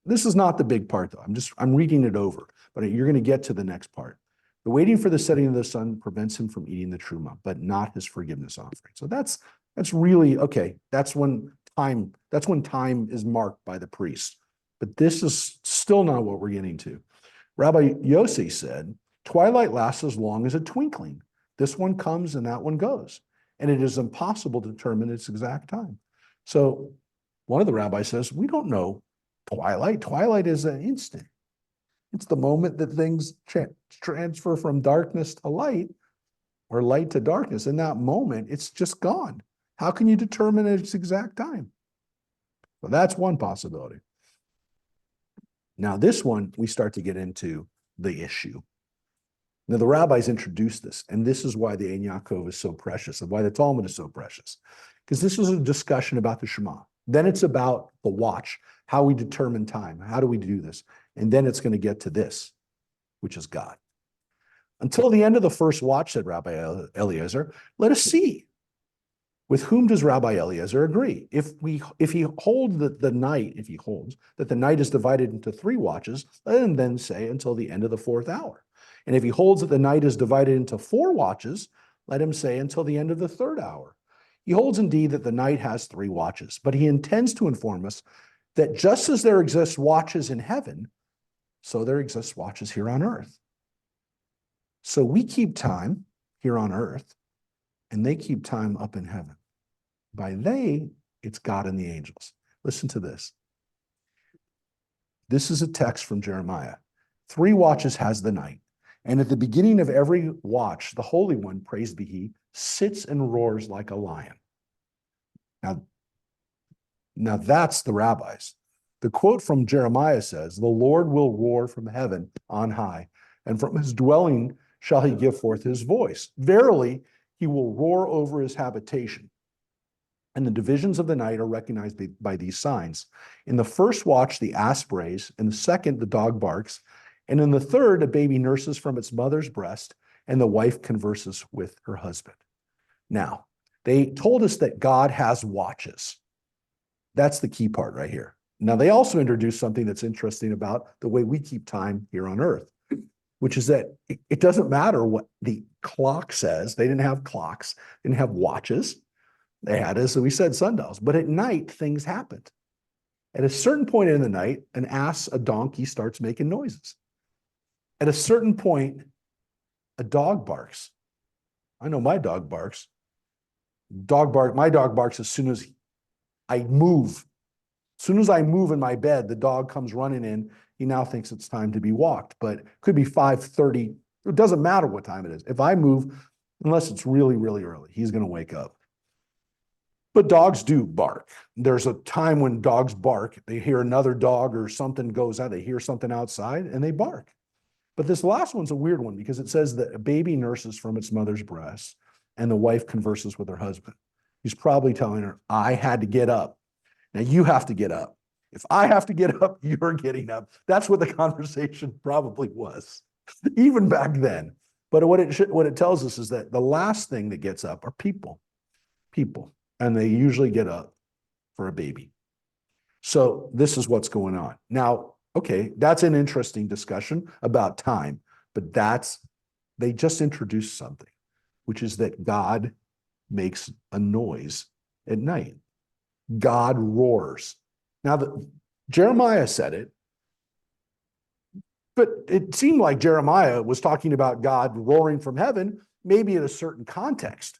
This is not the big part, though. I'm reading it over, but you're going to get to the next part. The waiting for the setting of the sun prevents him from eating the truma, but not his forgiveness offering. So that's really okay. That's when time is marked by the priest. But this is still not what we're getting to. Rabbi Yossi said, twilight lasts as long as a twinkling. This one comes and that one goes. And it is impossible to determine its exact time. So one of the rabbis says, we don't know twilight. Twilight is an instant. It's the moment that things transfer from darkness to light or light to darkness. In that moment, it's just gone. How can you determine its exact time? Well, that's one possibility. Now, this one, we start to get into the issue. Now, the rabbis introduced this, and this is why the Ein Yaakov is so precious and why the Talmud is so precious, because this is a discussion about the Shema. Then it's about the watch, how we determine time. How do we do this? And then it's going to get to this, which is God. Until the end of the first watch, said Rabbi Eliezer, let us see. With whom does Rabbi Eliezer agree? If he holds that the night is divided into 3 watches, let him then say until the end of the 4th hour. And if he holds that the night is divided into 4 watches, let him say until the end of the 3rd hour. He holds indeed that the night has 3 watches, but he intends to inform us that just as there exist watches in heaven, so there exist watches here on earth. So we keep time here on earth, and they keep time up in heaven. By they, it's God and the angels. Listen to this. This is a text from Jeremiah. 3 watches has the night, and at the beginning of every watch, the Holy One, praised be he, sits and roars like a lion. Now that's the rabbis. The quote from Jeremiah says, the Lord will roar from heaven on high, and from his dwelling shall he give forth his voice. Verily, he will roar over his habitation. And the divisions of the night are recognized by these signs. In the first watch, the ass brays. In the second, the dog barks. And in the third, a baby nurses from its mother's breast, and the wife converses with her husband. Now, they told us that God has watches. That's the key part right here. Now, they also introduced something that's interesting about the way we keep time here on earth, which is that it doesn't matter what the clock says. They didn't have clocks, they didn't have watches. They had, as we said, sundials. But at night, things happened. At a certain point in the night, an ass, a donkey starts making noises. At a certain point, a dog barks. I know my dog barks. My dog barks as soon as I move. As soon as I move in my bed, the dog comes running in. He now thinks it's time to be walked, but it could be 5:30. It doesn't matter what time it is. If I move, unless it's really, really early, he's going to wake up. But dogs do bark. There's a time when dogs bark. They hear another dog or something goes out. They hear something outside and they bark. But this last one's a weird one because it says that a baby nurses from its mother's breast and the wife converses with her husband. He's probably telling her, I had to get up. Now you have to get up. If I have to get up, you're getting up. That's what the conversation probably was, even back then. But what it tells us is that the last thing that gets up are people. And they usually get up for a baby. So this is what's going on. Now, okay, that's an interesting discussion about time, but they just introduced something, which is that God makes a noise at night. God roars. Now, Jeremiah said it, but it seemed like Jeremiah was talking about God roaring from heaven, maybe in a certain context.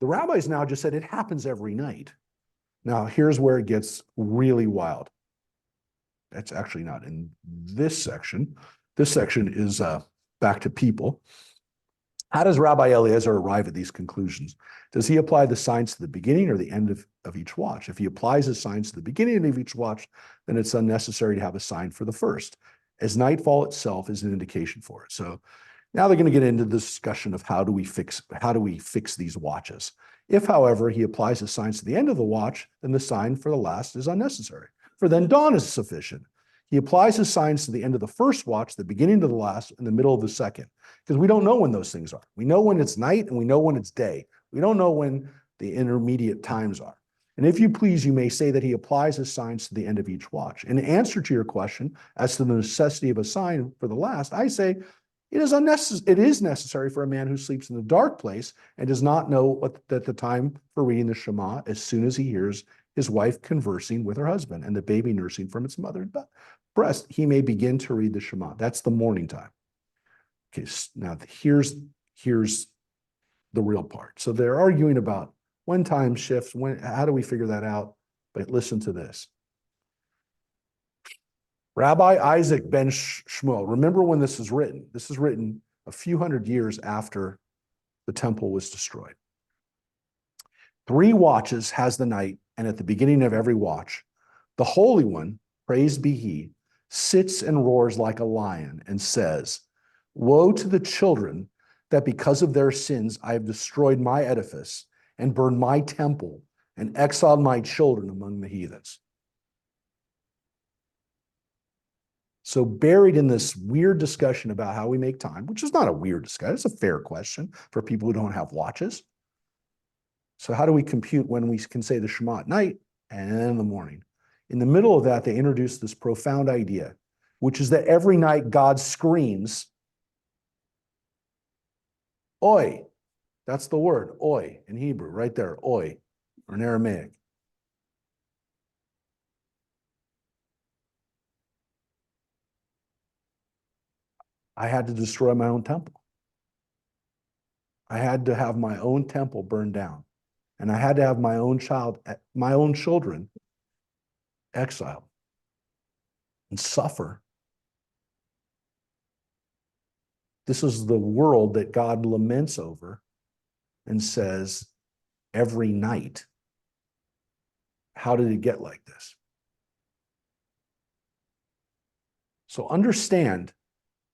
The rabbis now just said it happens every night. Now, here's where it gets really wild. That's actually not in this section. This section is back to people. How does Rabbi Eliezer arrive at these conclusions? Does he apply the signs to the beginning or the end of each watch? If he applies his signs to the beginning of each watch, then it's unnecessary to have a sign for the first, as nightfall itself is an indication for it. So now they're going to get into the discussion of how do we fix these watches. If, however, he applies his signs to the end of the watch, then the sign for the last is unnecessary. For then dawn is sufficient. He applies his signs to the end of the first watch, the beginning of the last, and the middle of the second, because we don't know when those things are. We know when it's night and we know when it's day. We don't know when the intermediate times are. And if you please, you may say that he applies his signs to the end of each watch. In answer to your question as to the necessity of a sign for the last, I say, it is necessary for a man who sleeps in the dark place and does not know that the time for reading the Shema as soon as he hears his wife conversing with her husband and the baby nursing from its mother's breast, he may begin to read the Shema. That's the morning time. Okay, now here's the real part. So they're arguing about when time shifts, how do we figure that out? But listen to this. Rabbi Isaac ben Shmuel, remember when this is written? This is written a few hundred years after the temple was destroyed. 3 watches has the night, and at the beginning of every watch, the Holy One, praised be he, sits and roars like a lion and says, woe to the children that because of their sins I have destroyed my edifice and burned my temple and exiled my children among the heathens. So buried in this weird discussion about how we make time, which is not a weird discussion, it's a fair question for people who don't have watches. So how do we compute when we can say the Shema at night and in the morning? In the middle of that, they introduce this profound idea, which is that every night God screams, oi. That's the word, oi, in Hebrew, right there, oi, or in Aramaic. I had to destroy my own temple. I had to have my own temple burned down. And I had to have my own children exiled and suffer. This is the world that God laments over and says every night, how did it get like this? So understand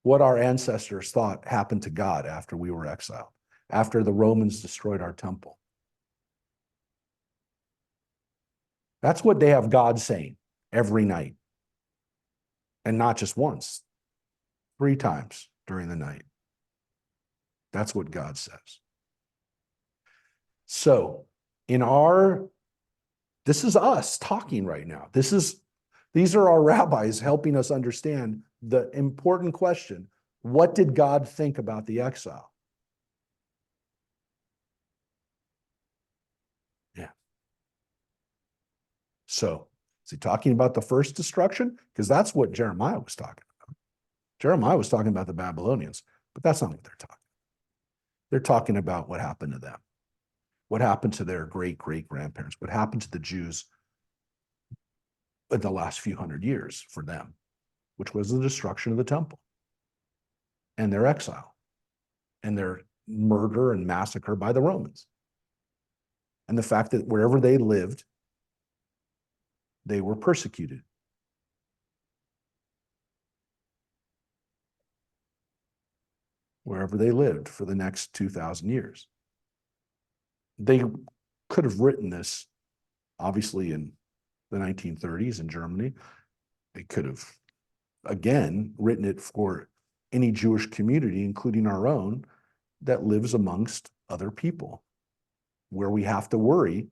what our ancestors thought happened to God after we were exiled, after the Romans destroyed our temple. That's what they have God saying every night. And not just once, 3 times during the night. That's what God says. So, this is us talking right now. These are our rabbis helping us understand the important question: what did God think about the exile? Yeah. So, is he talking about the first destruction? Because that's what Jeremiah was talking about. Jeremiah was talking about the Babylonians, but that's not what they're talking about. They're talking about what happened to them. What happened to their great-great-grandparents? What happened to the Jews in the last few hundred years for them, which was the destruction of the temple and their exile and their murder and massacre by the Romans. And the fact that wherever they lived, they were persecuted. Wherever they lived for the next 2,000 years. They could have written this, obviously, in the 1930s in Germany. They could have, again, written it for any Jewish community, including our own, that lives amongst other people, where we have to worry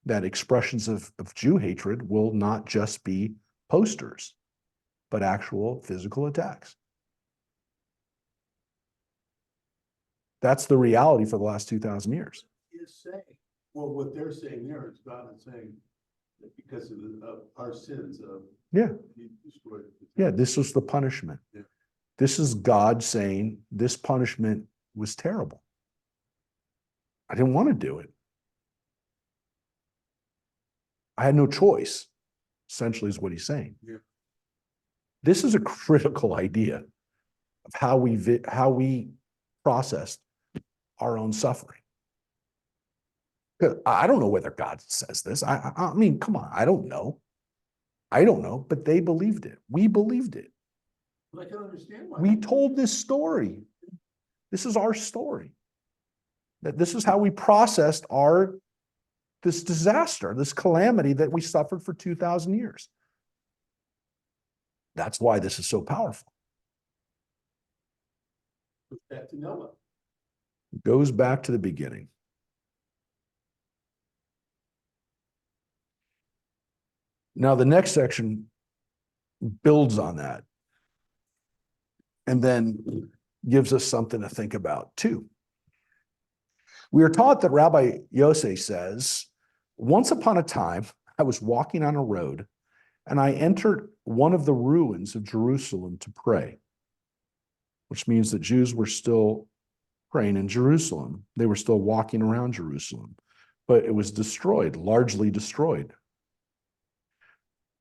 that expressions of Jew hatred will not just be posters, but actual physical attacks. That's the reality for the last 2,000 years. Is saying, well, what they're saying there is God is saying that because of our sins, Yeah. He destroyed. Yeah, this was the punishment. Yeah. This is God saying this punishment was terrible. I didn't want to do it. I had no choice, essentially is what he's saying. Yeah. This is a critical idea of how we processed our own suffering. I don't know whether God says this. I mean, come on, I don't know. But they believed it. We believed it. But I can understand why. We told this story. This is our story. That this is how we processed this disaster, this calamity that we suffered for 2,000 years. That's why this is so powerful. Back to Noah. It goes back to the beginning. Now, the next section builds on that and then gives us something to think about too. We are taught that Rabbi Yosef says, once upon a time, I was walking on a road and I entered one of the ruins of Jerusalem to pray, which means that Jews were still praying in Jerusalem. They were still walking around Jerusalem, but it was destroyed, largely destroyed.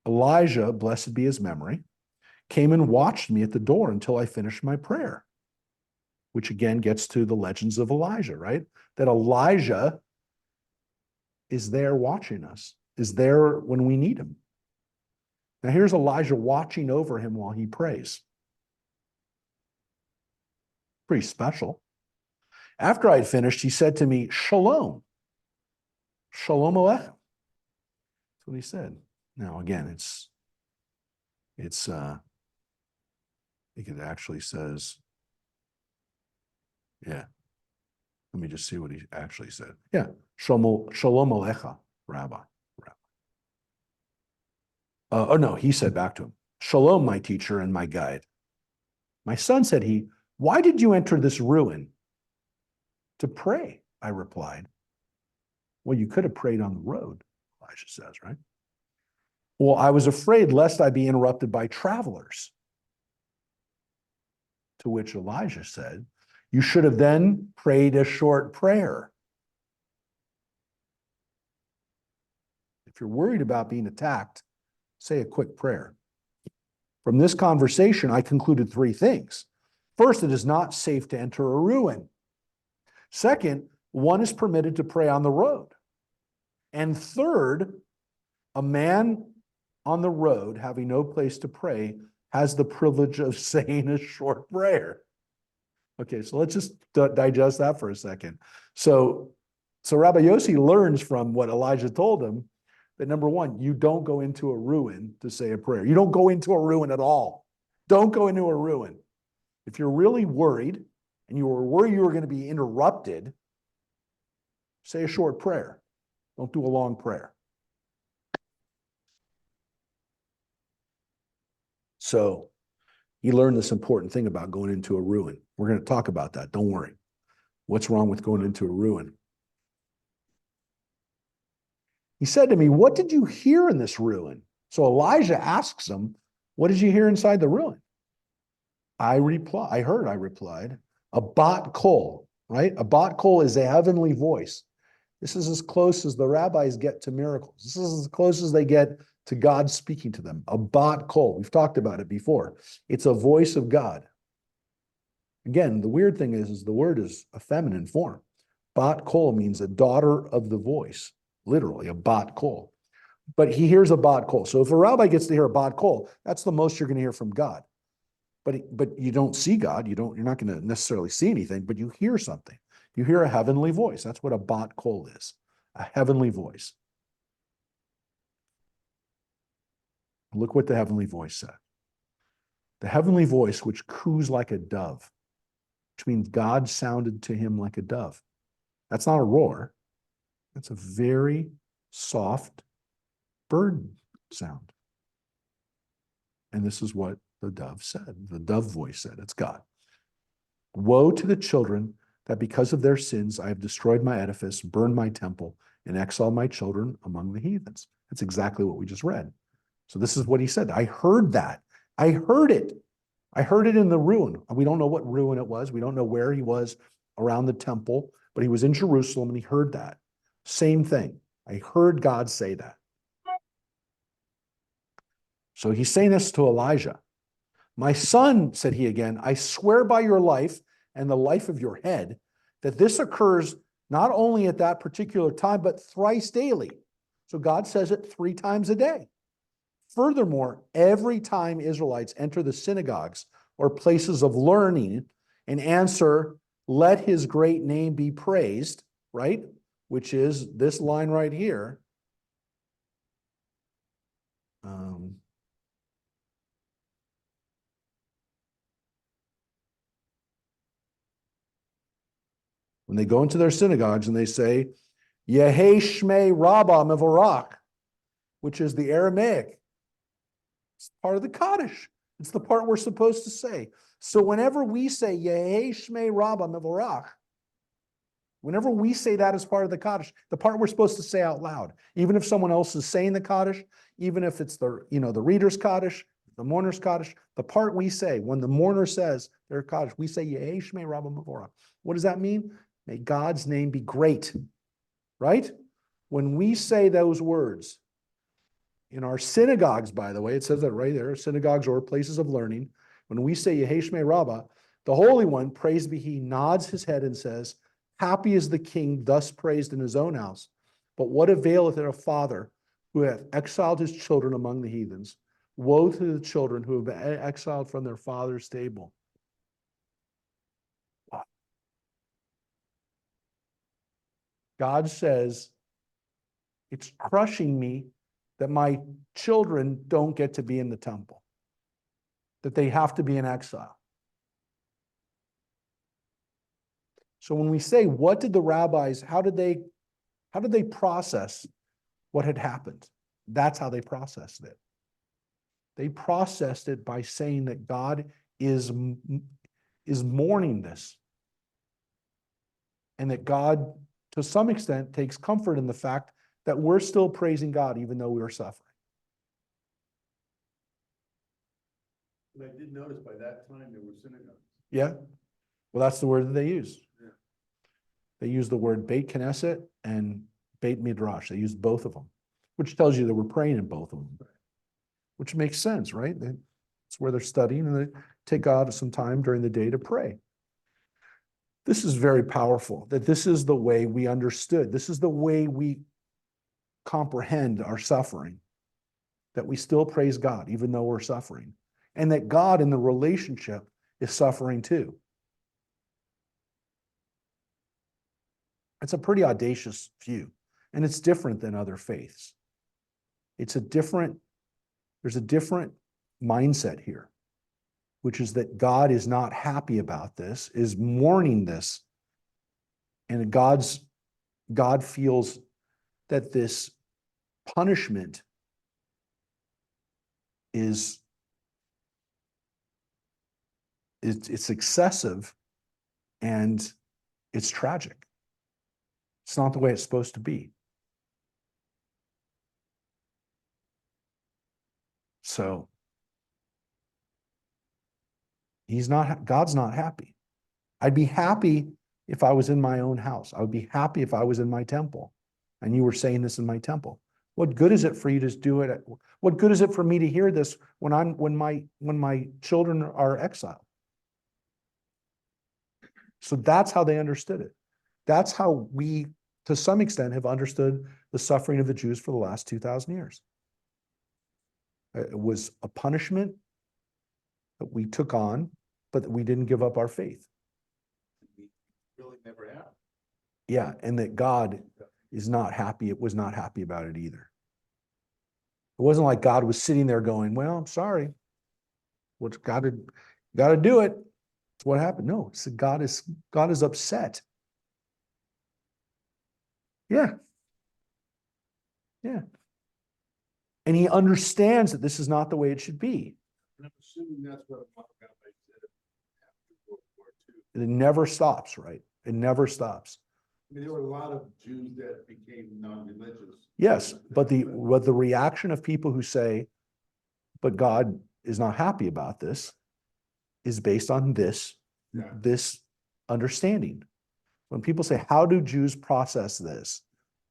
Elijah, blessed be his memory, came and watched me at the door until I finished my prayer, which again gets to the legends of Elijah, right? That Elijah is there watching us, is there when we need him. Now here's Elijah watching over him while he prays. Pretty special. After I had finished, he said to me, Shalom. Shalom Aleichem. That's what he said. Now, again, I think it actually says, yeah. Let me just see what he actually said. Yeah. Shalom Alecha, Rabbi. Oh, no, he said back to him, Shalom, my teacher and my guide. My son, said he, why did you enter this ruin? To pray, I replied. Well, you could have prayed on the road, Elijah says, right? Well, I was afraid lest I be interrupted by travelers. To which Elijah said, You should have then prayed a short prayer. If you're worried about being attacked, say a quick prayer. From this conversation, I concluded three things. First, it is not safe to enter a ruin. Second, one is permitted to pray on the road. And third, a man on the road having no place to pray has the privilege of saying a short prayer. Okay, so let's just digest that for a second. So Rabbi Yossi learns from what Elijah told him that number one, you don't go into a ruin to say a prayer. You don't go into a ruin at all. Don't go into a ruin. If you're really worried and you were worried you were going to be interrupted, say a short prayer. Don't do a long prayer. So he learned this important thing about going into a ruin. We're going to talk about that. Don't worry. What's wrong with going into a ruin? He said to me, what did you hear in this ruin? So Elijah asks him, what did you hear inside the ruin? I replied, a bat kol, right? A bat kol is a heavenly voice. This is as close as the rabbis get to miracles. This is as close as they get to God speaking to them. A bat kol. We've talked about it before. It's a voice of God. Again, the weird thing is the word is a feminine form. Bat kol means a daughter of the voice, literally a bat kol. But he hears a bat kol. So if a rabbi gets to hear a bat kol, that's the most you're going to hear from God. But you don't see God. You're not going to necessarily see anything, but you hear something. You hear a heavenly voice. That's what a bat kol is, a heavenly voice. Look what the heavenly voice said. The heavenly voice, which coos like a dove, which means God sounded to him like a dove. That's not a roar. That's a very soft bird sound. And this is what the dove said. The dove voice said, it's God. Woe to the children that because of their sins I have destroyed my edifice, burned my temple, and exiled my children among the heathens. That's exactly what we just read. So this is what he said. I heard that. I heard it. I heard it in the ruin. We don't know what ruin it was. We don't know where he was around the temple, but he was in Jerusalem and he heard that. Same thing. I heard God say that. So he's saying this to Elijah. My son, said he again, I swear by your life and the life of your head that this occurs not only at that particular time, but thrice daily. So God says it 3 times a day. Furthermore, every time Israelites enter the synagogues or places of learning and answer, let his great name be praised, right? Which is this line right here. When they go into their synagogues and they say, Yehei Shmei Rabbah Mevorach, which is the Aramaic. It's part of the Kaddish. It's the part we're supposed to say. So whenever we say Yehei Shmei Rabbah Mevorach, whenever we say that as part of the Kaddish, the part we're supposed to say out loud, even if someone else is saying the Kaddish, even if it's the reader's Kaddish, the mourner's Kaddish, the part we say, when the mourner says their Kaddish, we say Yehei Shmei Rabbah Mevorach. What does that mean? May God's name be great, right? When we say those words, in our synagogues, by the way, it says that right there, synagogues or places of learning, when we say Yehei Shmei Rabbah, the Holy One, praised be he, nods his head and says, happy is the king thus praised in his own house. But what availeth it a father who hath exiled his children among the heathens? Woe to the children who have been exiled from their father's table. Wow. God says, it's crushing me that my children don't get to be in the temple, that they have to be in exile. So when we say, what did the rabbis, how did they process what had happened? That's how they processed it. They processed it by saying that God is mourning this. And that God, to some extent, takes comfort in the fact that we're still praising God even though we are suffering. But I did notice by that time there were synagogues. Yeah. Well, that's the word that they use. Yeah. They use the word Beit Knesset and Beit Midrash. They used both of them, which tells you that we're praying in both of them, which makes sense, right? It's where they're studying and they take out some time during the day to pray. This is very powerful, that this is the way we understood. This is the way we comprehend our suffering, that we still praise God, even though we're suffering, and that God in the relationship is suffering too. It's a pretty audacious view, and it's different than other faiths. There's a different mindset here, which is that God is not happy about this, is mourning this, and God feels that this punishment it's excessive and it's tragic. It's not the way it's supposed to be. So God's not happy. I'd be happy if I was in my own house. I would be happy if I was in my temple and you were saying this in my temple. What good is it for you to do it? What good is it for me to hear this when my children are exiled? So that's how they understood it. That's how we, to some extent, have understood the suffering of the Jews for the last 2,000 years. It was a punishment that we took on, but that we didn't give up our faith. We really never have. Yeah, and that God is not happy. It was not happy about it either. It wasn't like God was sitting there going, well, I'm sorry. What's got to do it. It's what happened. No, it's that God is upset. Yeah. Yeah. And he understands that this is not the way it should be. And I'm assuming that's what a rabbi said after World War II. It never stops, right? It never stops. I mean, there were a lot of Jews that became non-religious. Yes, but the reaction of people who say, but God is not happy about this, is based on this understanding. When people say, how do Jews process this?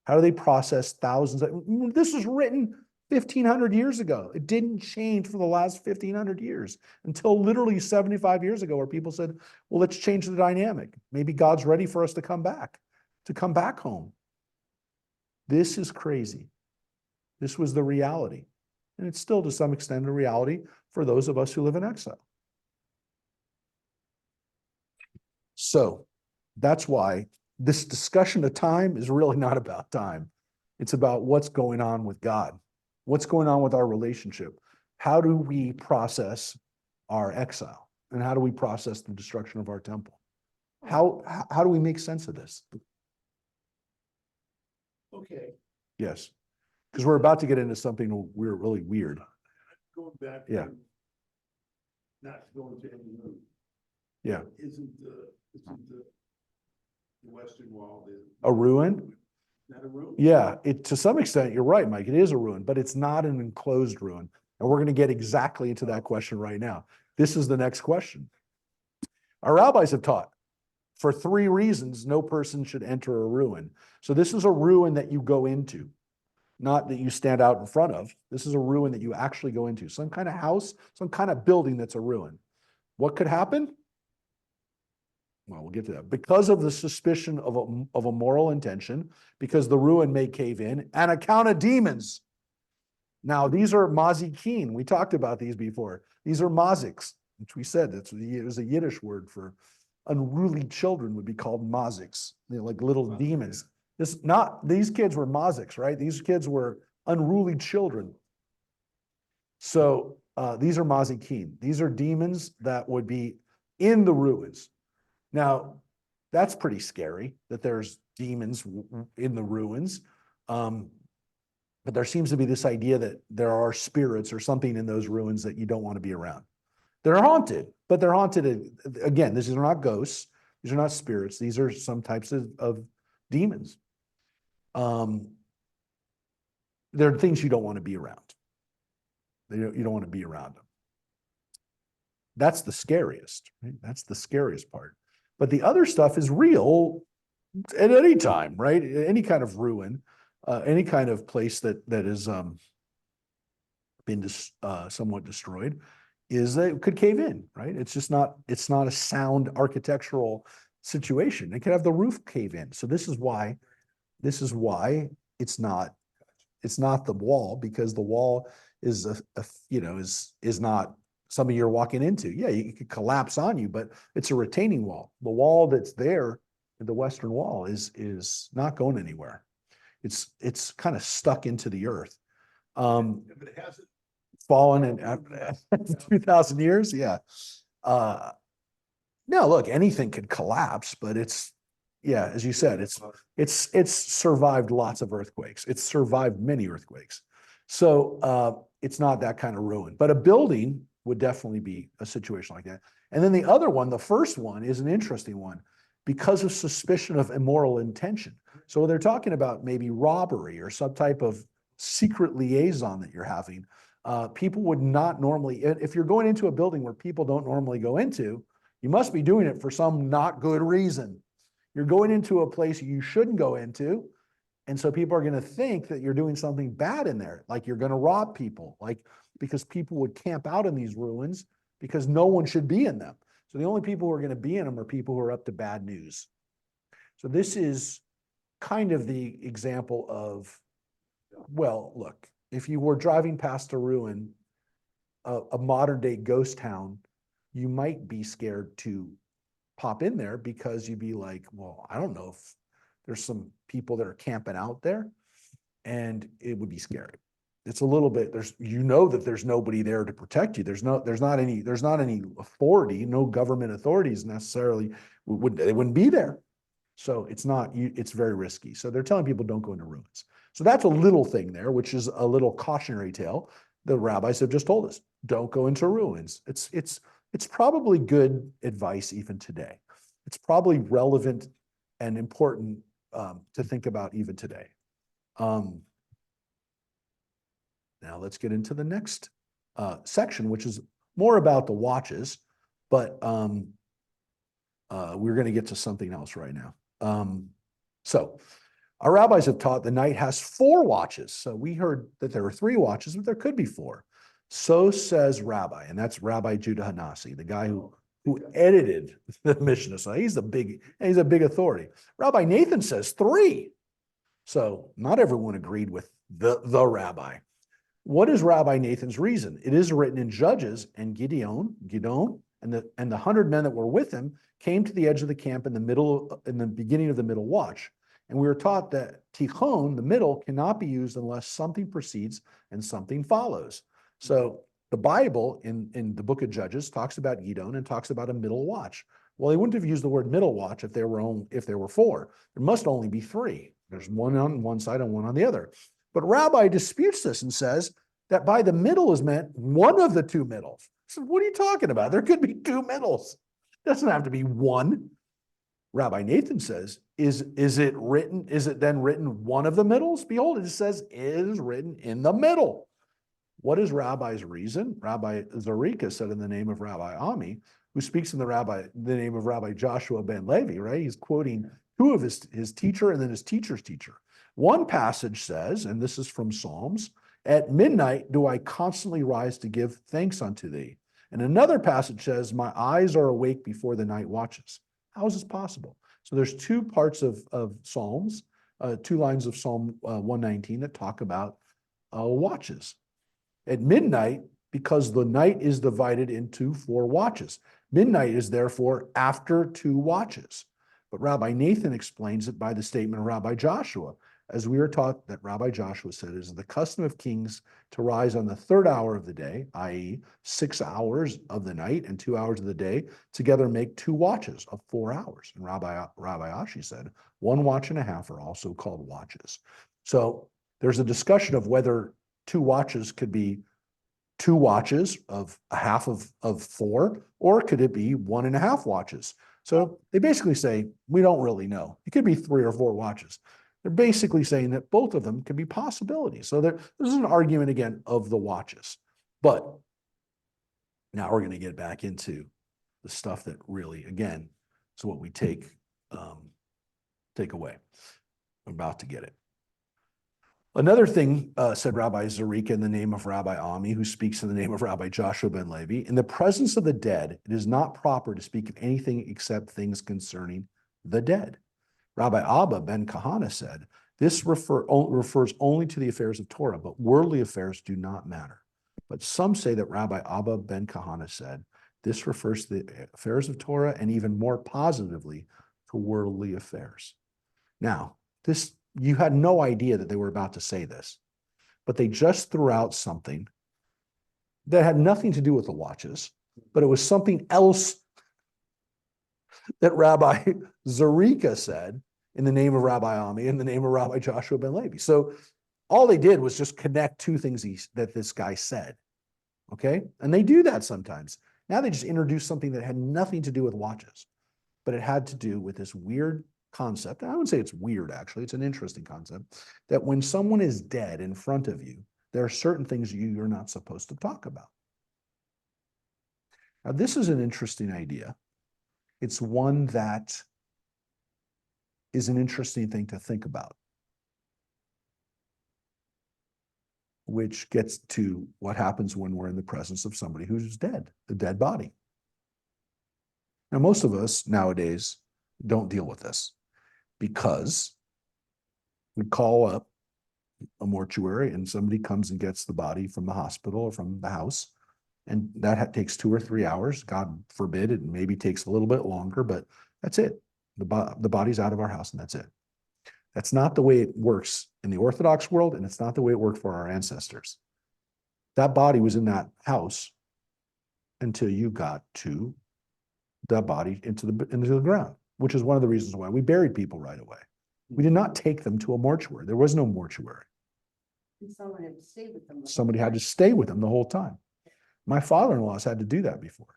How do they process thousands this was written 1,500 years ago. It didn't change for the last 1,500 years until literally 75 years ago, where people said, well, let's change the dynamic. Maybe God's ready for us to come back home. This is crazy. This was the reality. And it's still to some extent a reality for those of us who live in exile. So that's why this discussion of time is really not about time. It's about what's going on with God. What's going on with our relationship? How do we process our exile? And how do we process the destruction of our temple? How do we make sense of this? Okay, Yes, because we're about to get into something really weird. going back. Yeah. to Not going to any room. Yeah. Isn't the Western Wall A ruin? not a room? Yeah, to some extent, you're right, Mike. It is a ruin, but it's not an enclosed ruin. And we're going to get exactly into that question right now. This is the next question. Our rabbis have taught for 3 reasons no person should enter a ruin. So this is a ruin that you go into, not that you stand out in front of. This is a ruin that you actually go into. Some kind of house, some kind of building that's a ruin. What could happen? Well, we'll get to that. Because of the suspicion of a moral intention, because the ruin may cave in, and account of demons. Now, these are mazikin. We talked about these before. These are maziks, which we said it was a Yiddish word for unruly children, would be called maziks. They're like little demons. These kids were maziks, right? These kids were unruly children. So these are mazikin. These are demons that would be in the ruins. Now, that's pretty scary that there's demons in the ruins. But there seems to be this idea that there are spirits or something in those ruins that you don't want to be around. They're haunted, but they're haunted. Again, these are not ghosts. These are not spirits. These are some types of demons. They're things you don't want to be around. You don't want to be around them. That's the scariest, right? That's the scariest part. But the other stuff is real at any time, right? Any kind of ruin, any kind of place that is been somewhat destroyed, is that it could cave in, right? It's not a sound architectural situation. It could have the roof cave in. So this is why it's not the wall, because the wall is is not something you're walking into. Yeah, it could collapse on you, but it's a retaining wall. The wall that's there, the western wall, is not going anywhere. It's kind of stuck into the earth. If it hasn't, Fallen in after 2,000 years. Yeah. Now look, anything could collapse, but as you said, it's survived lots of earthquakes. It's survived many earthquakes. So it's not that kind of ruin, but a building would definitely be a situation like that. And then the other one, the first one, is an interesting one because of suspicion of immoral intention. So they're talking about maybe robbery or some type of secret liaison that you're having. People would not normally, if you're going into a building where people don't normally go into, you must be doing it for some not good reason. You're going into a place you shouldn't go into. And so people are going to think that you're doing something bad in there, like you're going to rob people, because people would camp out in these ruins because no one should be in them. So the only people who are going to be in them are people who are up to bad news. So this is kind of the example of, well, look, if you were driving past a ruin, a modern day ghost town, you might be scared to pop in there because you'd be like, well, I don't know if there's some people that are camping out there, and it would be scary. It's a little bit, that there's nobody there to protect you. There's not any authority, no government authorities necessarily they wouldn't be there. So it's very risky. So they're telling people don't go into ruins. So that's a little thing there, which is a little cautionary tale. The rabbis have just told us, don't go into ruins. It's probably good advice even today. It's probably relevant and important to think about even today. Now let's get into the next section, which is more about the watches, but we're going to get to something else right now. So our rabbis have taught the night has 4 watches. So we heard that there were 3 watches, but there could be 4. So says Rabbi, and that's Rabbi Judah Hanasi, the guy who edited the Mishnah. So he's a big authority. Rabbi Nathan says 3. So not everyone agreed with the rabbi. What is Rabbi Nathan's reason? It is written in Judges, and Gideon, and the 100 men that were with him came to the edge of the camp in the beginning of the middle watch. And we were taught that tichon, the middle, cannot be used unless something precedes and something follows. So the Bible in the book of Judges talks about Gideon and talks about a middle watch. Well, they wouldn't have used the word middle watch if there were 4. There must only be 3. There's one on one side and one on the other. But Rabbi disputes this and says that by the middle is meant one of the 2 middles. So what are you talking about? There could be 2 middles. It doesn't have to be one. Rabbi Nathan says, is it then written one of the middles? Behold, it says is written in the middle. What is Rabbi's reason? Rabbi Zarika said in the name of Rabbi Ami, who speaks in the name of Rabbi Joshua ben Levi, right? He's quoting 2 of his teacher and then his teacher's teacher. One passage says, and this is from Psalms, at midnight do I constantly rise to give thanks unto thee. And another passage says, my eyes are awake before the night watches. How is this possible? So there's 2 parts of Psalms, 2 lines of Psalm 119 that talk about watches. At midnight, because the night is divided into 4 watches. Midnight is therefore after 2 watches. But Rabbi Nathan explains it by the statement of Rabbi Joshua, as we are taught that Rabbi Joshua said, it is the custom of kings to rise on the 3rd hour of the day, i.e. 6 hours of the night and 2 hours of the day, together make 2 watches of 4 hours. And Rabbi Ashi said, 1 watch and a half are also called watches. So there's a discussion of whether 2 watches could be 2 watches of a half of 4, or could it be 1.5 watches? So they basically say, we don't really know. It could be 3 or 4 watches. They're basically saying that both of them can be possibilities. So there's an argument again of the watches. But now we're going to get back into the stuff that really, again, is what we take away. I'm about to get it. Another thing, said Rabbi Zarika in the name of Rabbi Ami, who speaks in the name of Rabbi Joshua ben Levi, in the presence of the dead, it is not proper to speak of anything except things concerning the dead. Rabbi Abba ben Kahana said, this refers only to the affairs of Torah, but worldly affairs do not matter. But some say that Rabbi Abba ben Kahana said, this refers to the affairs of Torah and even more positively to worldly affairs. Now, you had no idea that they were about to say this, but they just threw out something that had nothing to do with the watches, but it was something else that Rabbi Zarika said in the name of Rabbi Ami, in the name of Rabbi Joshua ben Levi. So all they did was just connect two things that this guy said, okay? And they do that sometimes. Now they just introduce something that had nothing to do with watches, but it had to do with this weird concept. I wouldn't say it's weird, actually. It's an interesting concept that when someone is dead in front of you, there are certain things you're not supposed to talk about. Now, this is an interesting idea. It's one that is an interesting thing to think about, which gets to what happens when we're in the presence of somebody who's dead, a dead body. Now, most of us nowadays don't deal with this because we call up a mortuary and somebody comes and gets the body from the hospital or from the house. And that takes 2 or 3 hours. God forbid, it maybe takes a little bit longer, but that's it. The body's out of our house and that's it. That's not the way it works in the Orthodox world, and it's not the way it worked for our ancestors. That body was in that house until you got to that body into the ground, which is one of the reasons why we buried people right away. We did not take them to a mortuary. There was no mortuary. And someone had to stay with them. Somebody had to stay with them the whole time. My father-in-law has had to do that before.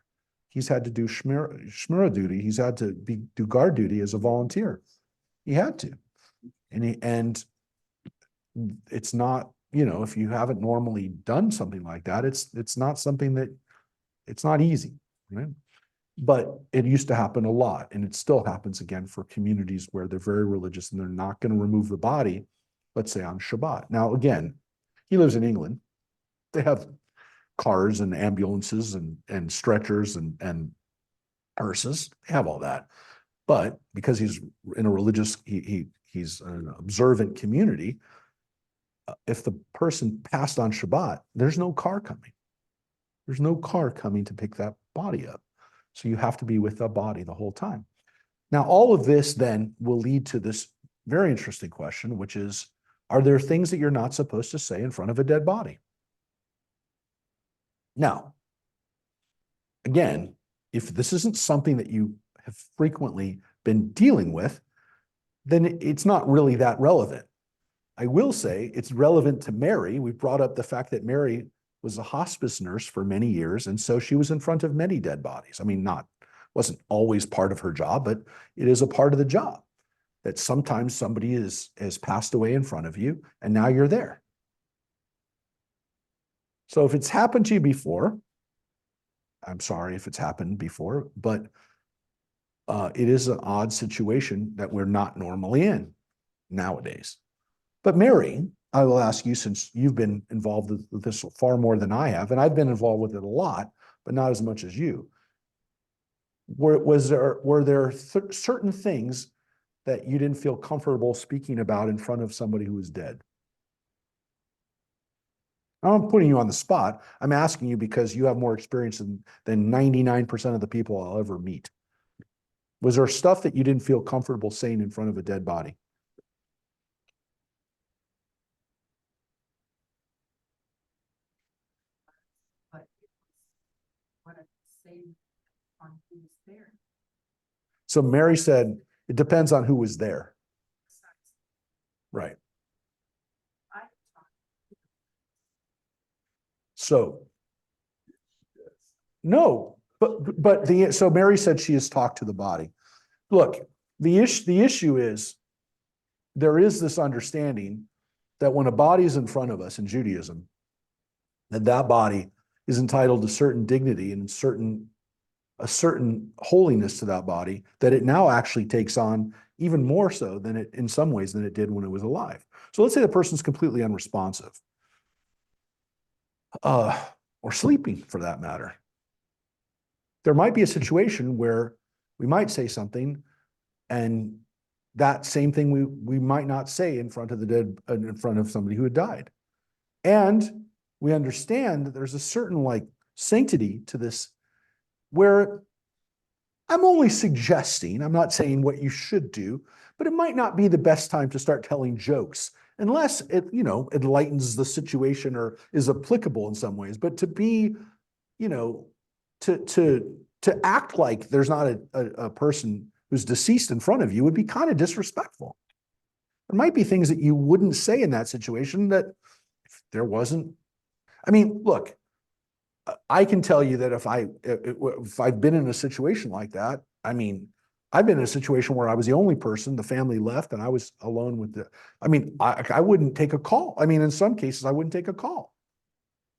He's had to do shmira duty. He's had to do guard duty as a volunteer. He had to. And it's not, if you haven't normally done something like that, it's not something that, it's not easy, right? But it used to happen a lot, and it still happens again for communities where they're very religious and they're not going to remove the body, let's say on Shabbat. Now, again, he lives in England. They have cars and ambulances and stretchers and hearses. They have all that. But because he's in a religious, he's an observant community, if the person passed on Shabbat, there's no car coming. There's no car coming to pick that body up. So you have to be with the body the whole time. Now, all of this then will lead to this very interesting question, which is, are there things that you're not supposed to say in front of a dead body? Now, again, if this isn't something that you have frequently been dealing with, then it's not really that relevant. I will say it's relevant to Mary. We brought up the fact that Mary was a hospice nurse for many years, and so she was in front of many dead bodies. I mean, wasn't always part of her job, but it is a part of the job that sometimes somebody has passed away in front of you, and now you're there. So if it's happened to you before, I'm sorry if it's happened before, but it is an odd situation that we're not normally in nowadays. But Mary, I will ask you, since you've been involved with this far more than I have, and I've been involved with it a lot, but not as much as you. Were there certain things that you didn't feel comfortable speaking about in front of somebody who was dead? I'm putting you on the spot. I'm asking you because you have more experience than 99% of the people I'll ever meet. Was there stuff that you didn't feel comfortable saying in front of a dead body? But what I say on who's there. So Mary said, it depends on who was there. Right. So, no, so Mary said she has talked to the body. Look, the issue is there is this understanding that when a body is in front of us in Judaism, that body is entitled to certain dignity and certain a certain holiness to that body that it now actually takes on even more so than it, in some ways, than it did when it was alive. So let's say the person's completely unresponsive, or sleeping for that matter. There might be a situation where we might say something, and that same thing we might not say in front of the dead, in front of somebody who had died. And we understand that there's a certain like sanctity to this, where I'm only suggesting, I'm not saying what you should do, but it might not be the best time to start telling jokes unless it, you know, it lightens the situation or is applicable in some ways. But to be, you know, to act like there's not a person who's deceased in front of you would be kind of disrespectful. There might be things that you wouldn't say in that situation that if there wasn't. I mean, look, I can tell you that if I've been in a situation like that, I mean, I've been in a situation where I was the only person, the family left, and I was alone with I mean, I wouldn't take a call. I mean, in some cases, I wouldn't take a call.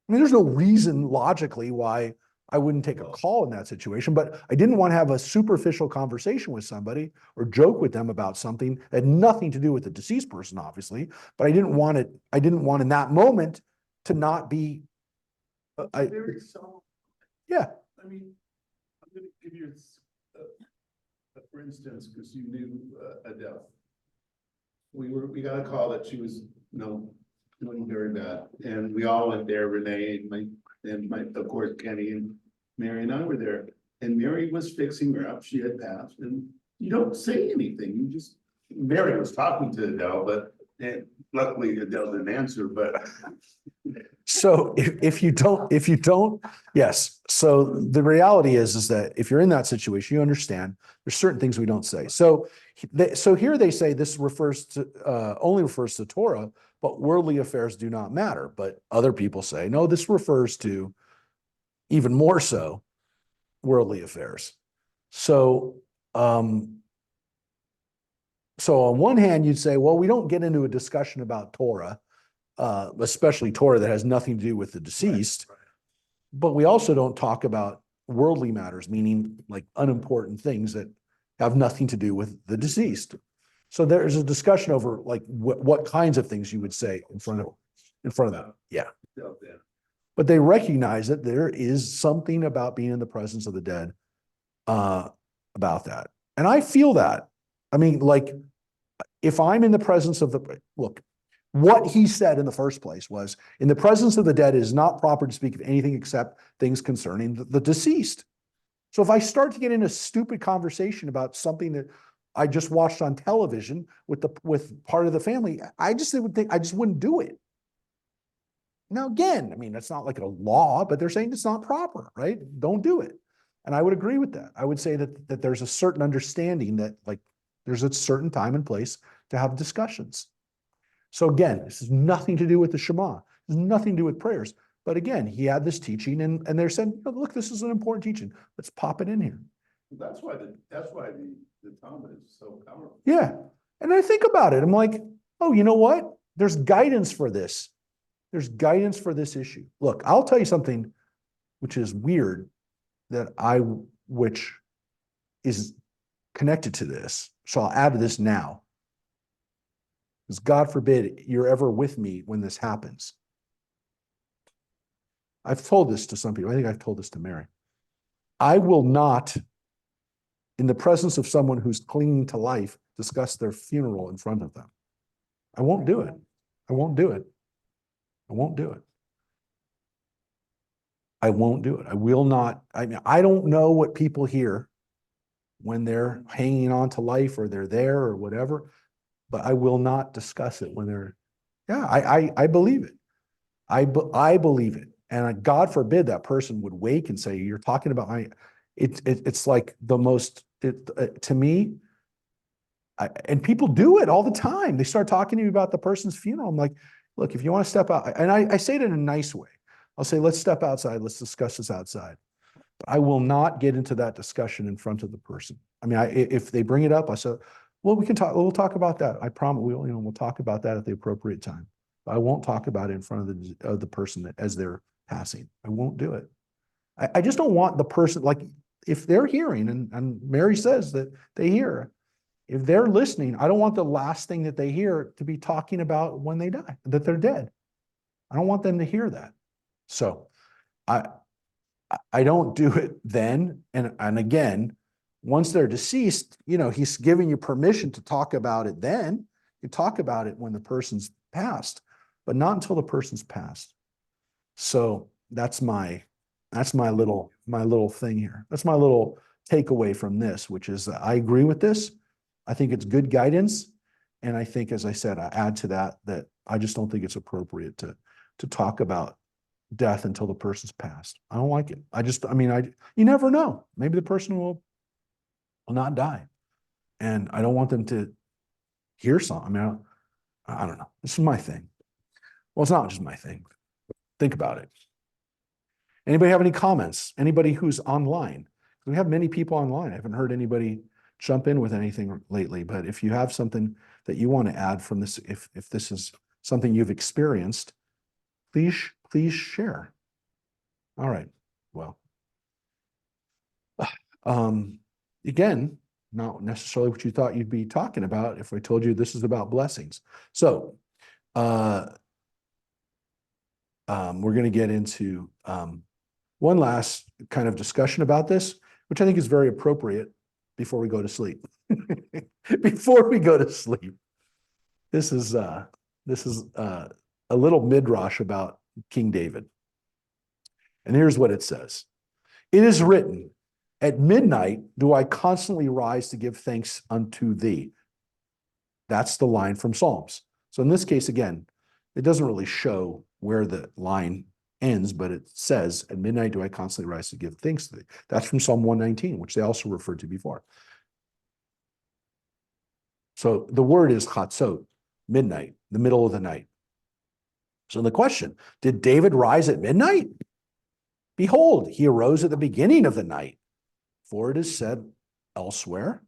I mean, there's no reason logically why I wouldn't take a call in that situation, but I didn't want to have a superficial conversation with somebody or joke with them about something that had nothing to do with the deceased person, obviously, but I didn't want in that moment to not be, Very solemn. yeah. I mean, I'm gonna give you for instance, because you knew Adele. We got a call that she was, you know, doing very bad, and we all went there, Renee and my, of course, Kenny and Mary and I were there, and Mary was fixing her up. She had passed, and you don't say anything. You just, Mary was talking to Adele, but and luckily Adele didn't answer, but. So if you don't, yes. So the reality is that if you're in that situation, you understand there's certain things we don't say. So here they say this refers to, only refers to Torah, but worldly affairs do not matter. But other people say, no, this refers to even more so worldly affairs. So, so on one hand, you'd say, well, we don't get into a discussion about Torah, especially Torah that has nothing to do with the deceased, but we also don't talk about worldly matters, meaning like unimportant things that have nothing to do with the deceased. So there's a discussion over like what kinds of things you would say in front of them. Yeah. But they recognize that there is something about being in the presence of the dead, about that. And I feel that. I mean, like, if I'm in the presence of look, what he said in the first place was, in the presence of the dead, it is not proper to speak of anything except things concerning the deceased. So if I start to get in a stupid conversation about something that I just watched on television with part of the family, I just wouldn't do it. Now, again, I mean, that's not like a law, but they're saying it's not proper, right? Don't do it. And I would agree with that. I would say that there's a certain understanding that like there's a certain time and place to have discussions. So again, this has nothing to do with the Shema. It has nothing to do with prayers. But again, he had this teaching and they're saying, oh, look, this is an important teaching. Let's pop it in here. That's why the Talmud is so powerful. Yeah. And I think about it. I'm like, oh, you know what? There's guidance for this. There's guidance for this issue. Look, I'll tell you something which is weird which is connected to this. So I'll add to this now. Because God forbid you're ever with me when this happens. I've told this to some people. I think I've told this to Mary. I will not, in the presence of someone who's clinging to life, discuss their funeral in front of them. I won't do it. I won't do it. I won't do it. I won't do it. I will not. I mean, I don't know what people hear when they're hanging on to life or they're there or whatever, but I will not discuss it when they're, yeah, I believe it. I believe it. And God forbid that person would wake and say, you're talking about it's like the most, to me, and people do it all the time. They start talking to you about the person's funeral. I'm like, look, if you want to step out, and I say it in a nice way. I'll say, let's step outside. Let's discuss this outside. But I will not get into that discussion in front of the person. I mean, if they bring it up, I say, well, we can talk. We'll talk about that. I promise. We'll talk about that at the appropriate time. But I won't talk about it in front of the person as they're passing. I won't do it. I just don't want the person, like, if they're hearing, and Mary says that they hear, if they're listening, I don't want the last thing that they hear to be talking about when they die, that they're dead. I don't want them to hear that. So I don't do it then. And again, once they're deceased, he's giving you permission to talk about it then. You talk about it when the person's passed, but not until the person's passed. So that's my little thing here. That's my little takeaway from this, which is that I agree with this. I think it's good guidance. And I think, as I said, I add to that I just don't think it's appropriate to talk about death until the person's passed. I don't like it. You never know. Maybe the person will not die. And I don't want them to hear something. I don't know. This is my thing. Well, it's not just my thing. Think about it. Anybody have any comments? Anybody who's online? We have many people online. I haven't heard anybody jump in with anything lately, but if you have something that you want to add from this, if this is something you've experienced, please share. All right. Well, again, not necessarily what you thought you'd be talking about if I told you this is about blessings. So, we're going to get into one last kind of discussion about this, which I think is very appropriate before we go to sleep. Before we go to sleep, this is a little midrash about King David. And here's what it says. It is written, at midnight do I constantly rise to give thanks unto thee. That's the line from Psalms. So in this case, again, it doesn't really show where the line ends, but it says, at midnight do I constantly rise to give thanks to thee. That's from Psalm 119, which they also referred to before. So the word is chatzot, midnight, the middle of the night. So the question, did David rise at midnight? Behold, he arose at the beginning of the night, for it is said elsewhere,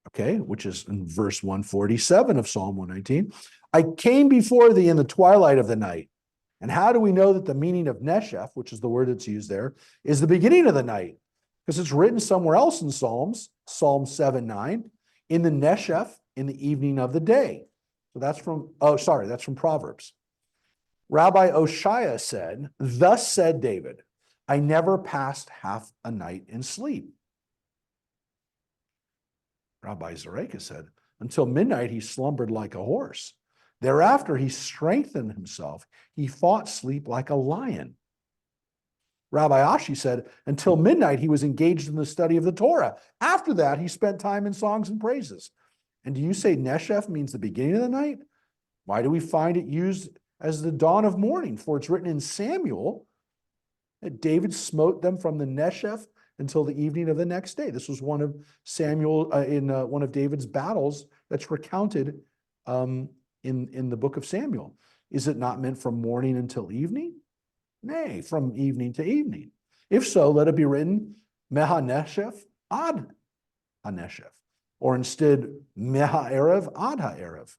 okay, which is in verse 147 of Psalm 119, I came before thee in the twilight of the night. And how do we know that the meaning of neshef, which is the word that's used there, is the beginning of the night? Because it's written somewhere else in Psalms, Psalm 7:9, in the neshef, in the evening of the day. So that's from Proverbs. Rabbi Oshaya said, thus said David, I never passed half a night in sleep. Rabbi Zareka said, until midnight he slumbered like a horse. Thereafter he strengthened himself. He fought sleep like a lion. Rabbi Ashi said, until midnight he was engaged in the study of the Torah. After that he spent time in songs and praises. And do you say neshef means the beginning of the night? Why do we find it used as the dawn of morning? For it's written in Samuel that David smote them from the neshef until the evening of the next day. This was one of Samuel in one of David's battles that's recounted in the book of Samuel. Is it not meant from morning until evening? Nay, from evening to evening. If so, let it be written meha neshef ad haneshef, or instead meha erev ad ha'erev.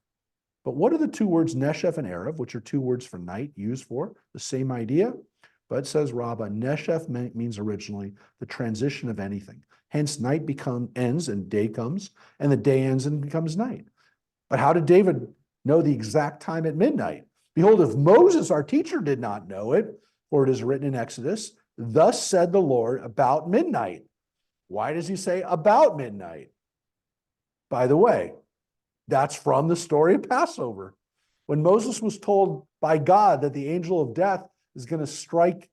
But what are the two words neshef and erev, which are two words for night, used for? The same idea. But it says Rabbah, neshef means originally the transition of anything. Hence, night ends and day comes, and the day ends and becomes night. But how did David know the exact time at midnight? Behold, if Moses, our teacher, did not know it, for it is written in Exodus, thus said the Lord about midnight. Why does he say about midnight? By the way, that's from the story of Passover. When Moses was told by God that the angel of death is going to strike,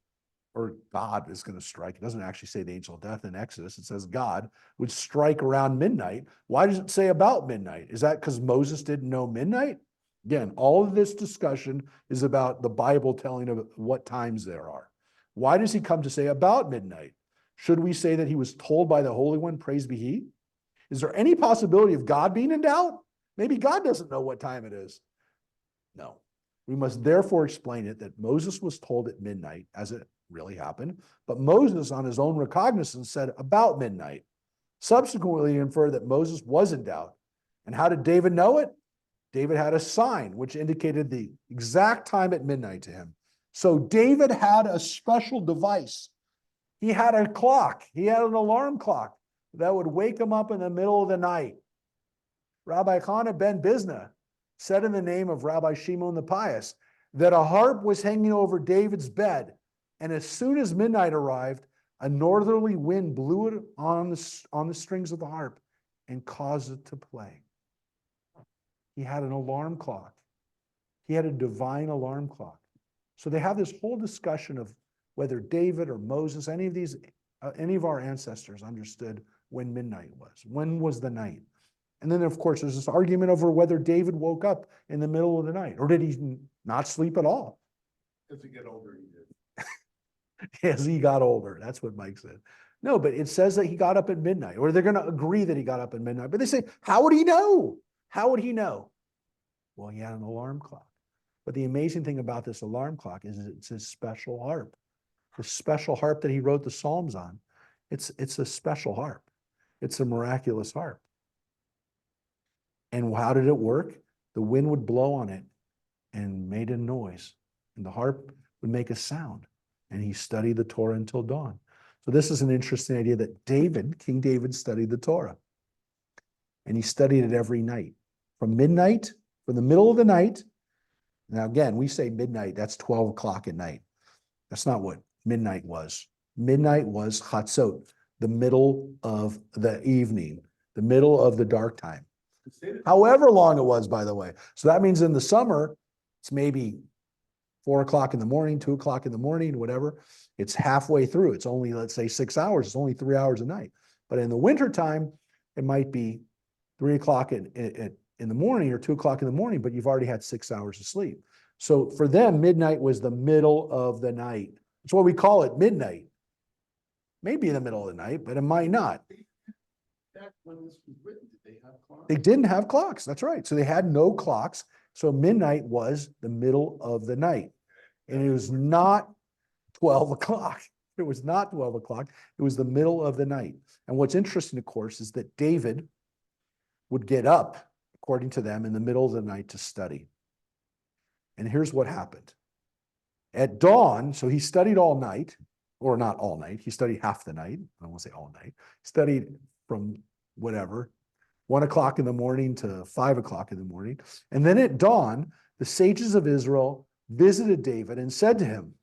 or God is going to strike. It doesn't actually say the angel of death in Exodus. It says God would strike around midnight. Why does it say about midnight? Is that because Moses didn't know midnight? Again, all of this discussion is about the Bible telling of what times there are. Why does he come to say about midnight? Should we say that he was told by the Holy One, praise be he? Is there any possibility of God being in doubt? Maybe God doesn't know what time it is. No. We must therefore explain it that Moses was told at midnight, as it really happened, but Moses on his own recognizance said about midnight. Subsequently infer that Moses was in doubt. And how did David know it? David had a sign which indicated the exact time at midnight to him. So David had a special device. He had a clock. He had an alarm clock that would wake him up in the middle of the night. Rabbi Chana ben Bizna said in the name of Rabbi Shimon the Pious that a harp was hanging over David's bed, and as soon as midnight arrived, a northerly wind blew it on the strings of the harp and caused it to play. He had an alarm clock. He had a divine alarm clock. So they have this whole discussion of whether David or Moses, any of our ancestors understood when midnight was. When was the night? And then, of course, there's this argument over whether David woke up in the middle of the night, or did he not sleep at all? As you get older, you did. As he got older. That's what Mike said. No, but it says that he got up at midnight, or they're going to agree that he got up at midnight. But they say, how would he know? How would he know? Well, he had an alarm clock. But the amazing thing about this alarm clock is it's his special harp. The special harp that he wrote the Psalms on. It's a special harp. It's a miraculous harp. And how did it work? The wind would blow on it and made a noise, and the harp would make a sound. And he studied the Torah until dawn. So this is an interesting idea that King David studied the Torah. And he studied it every night. From midnight, from the middle of the night. Now again, we say midnight, that's 12 o'clock at night. That's not what midnight was. Midnight was chatzot, the middle of the evening, the middle of the dark time. However long it was, by the way. So that means in the summer, it's maybe 4 o'clock in the morning, 2 o'clock in the morning, whatever. It's halfway through. It's only, let's say, 6 hours. It's only 3 hours a night. But in the wintertime, it might be 3 o'clock in the morning or 2 o'clock in the morning, but you've already had 6 hours of sleep. So for them, midnight was the middle of the night. That's why we call it midnight. Maybe in the middle of the night, but it might not. Back when this was written, did they have clocks? They didn't have clocks. That's right. So they had no clocks. So midnight was the middle of the night. And it was not 12 o'clock. It was not 12 o'clock. It was the middle of the night. And what's interesting, of course, is that David would get up, according to them, in the middle of the night to study. And here's what happened. At dawn, so he studied all night, or not all night. He studied half the night. I don't want to say all night. He studied from whatever, 1 o'clock in the morning to 5 o'clock in the morning. And then at dawn, the sages of Israel visited David and said to him,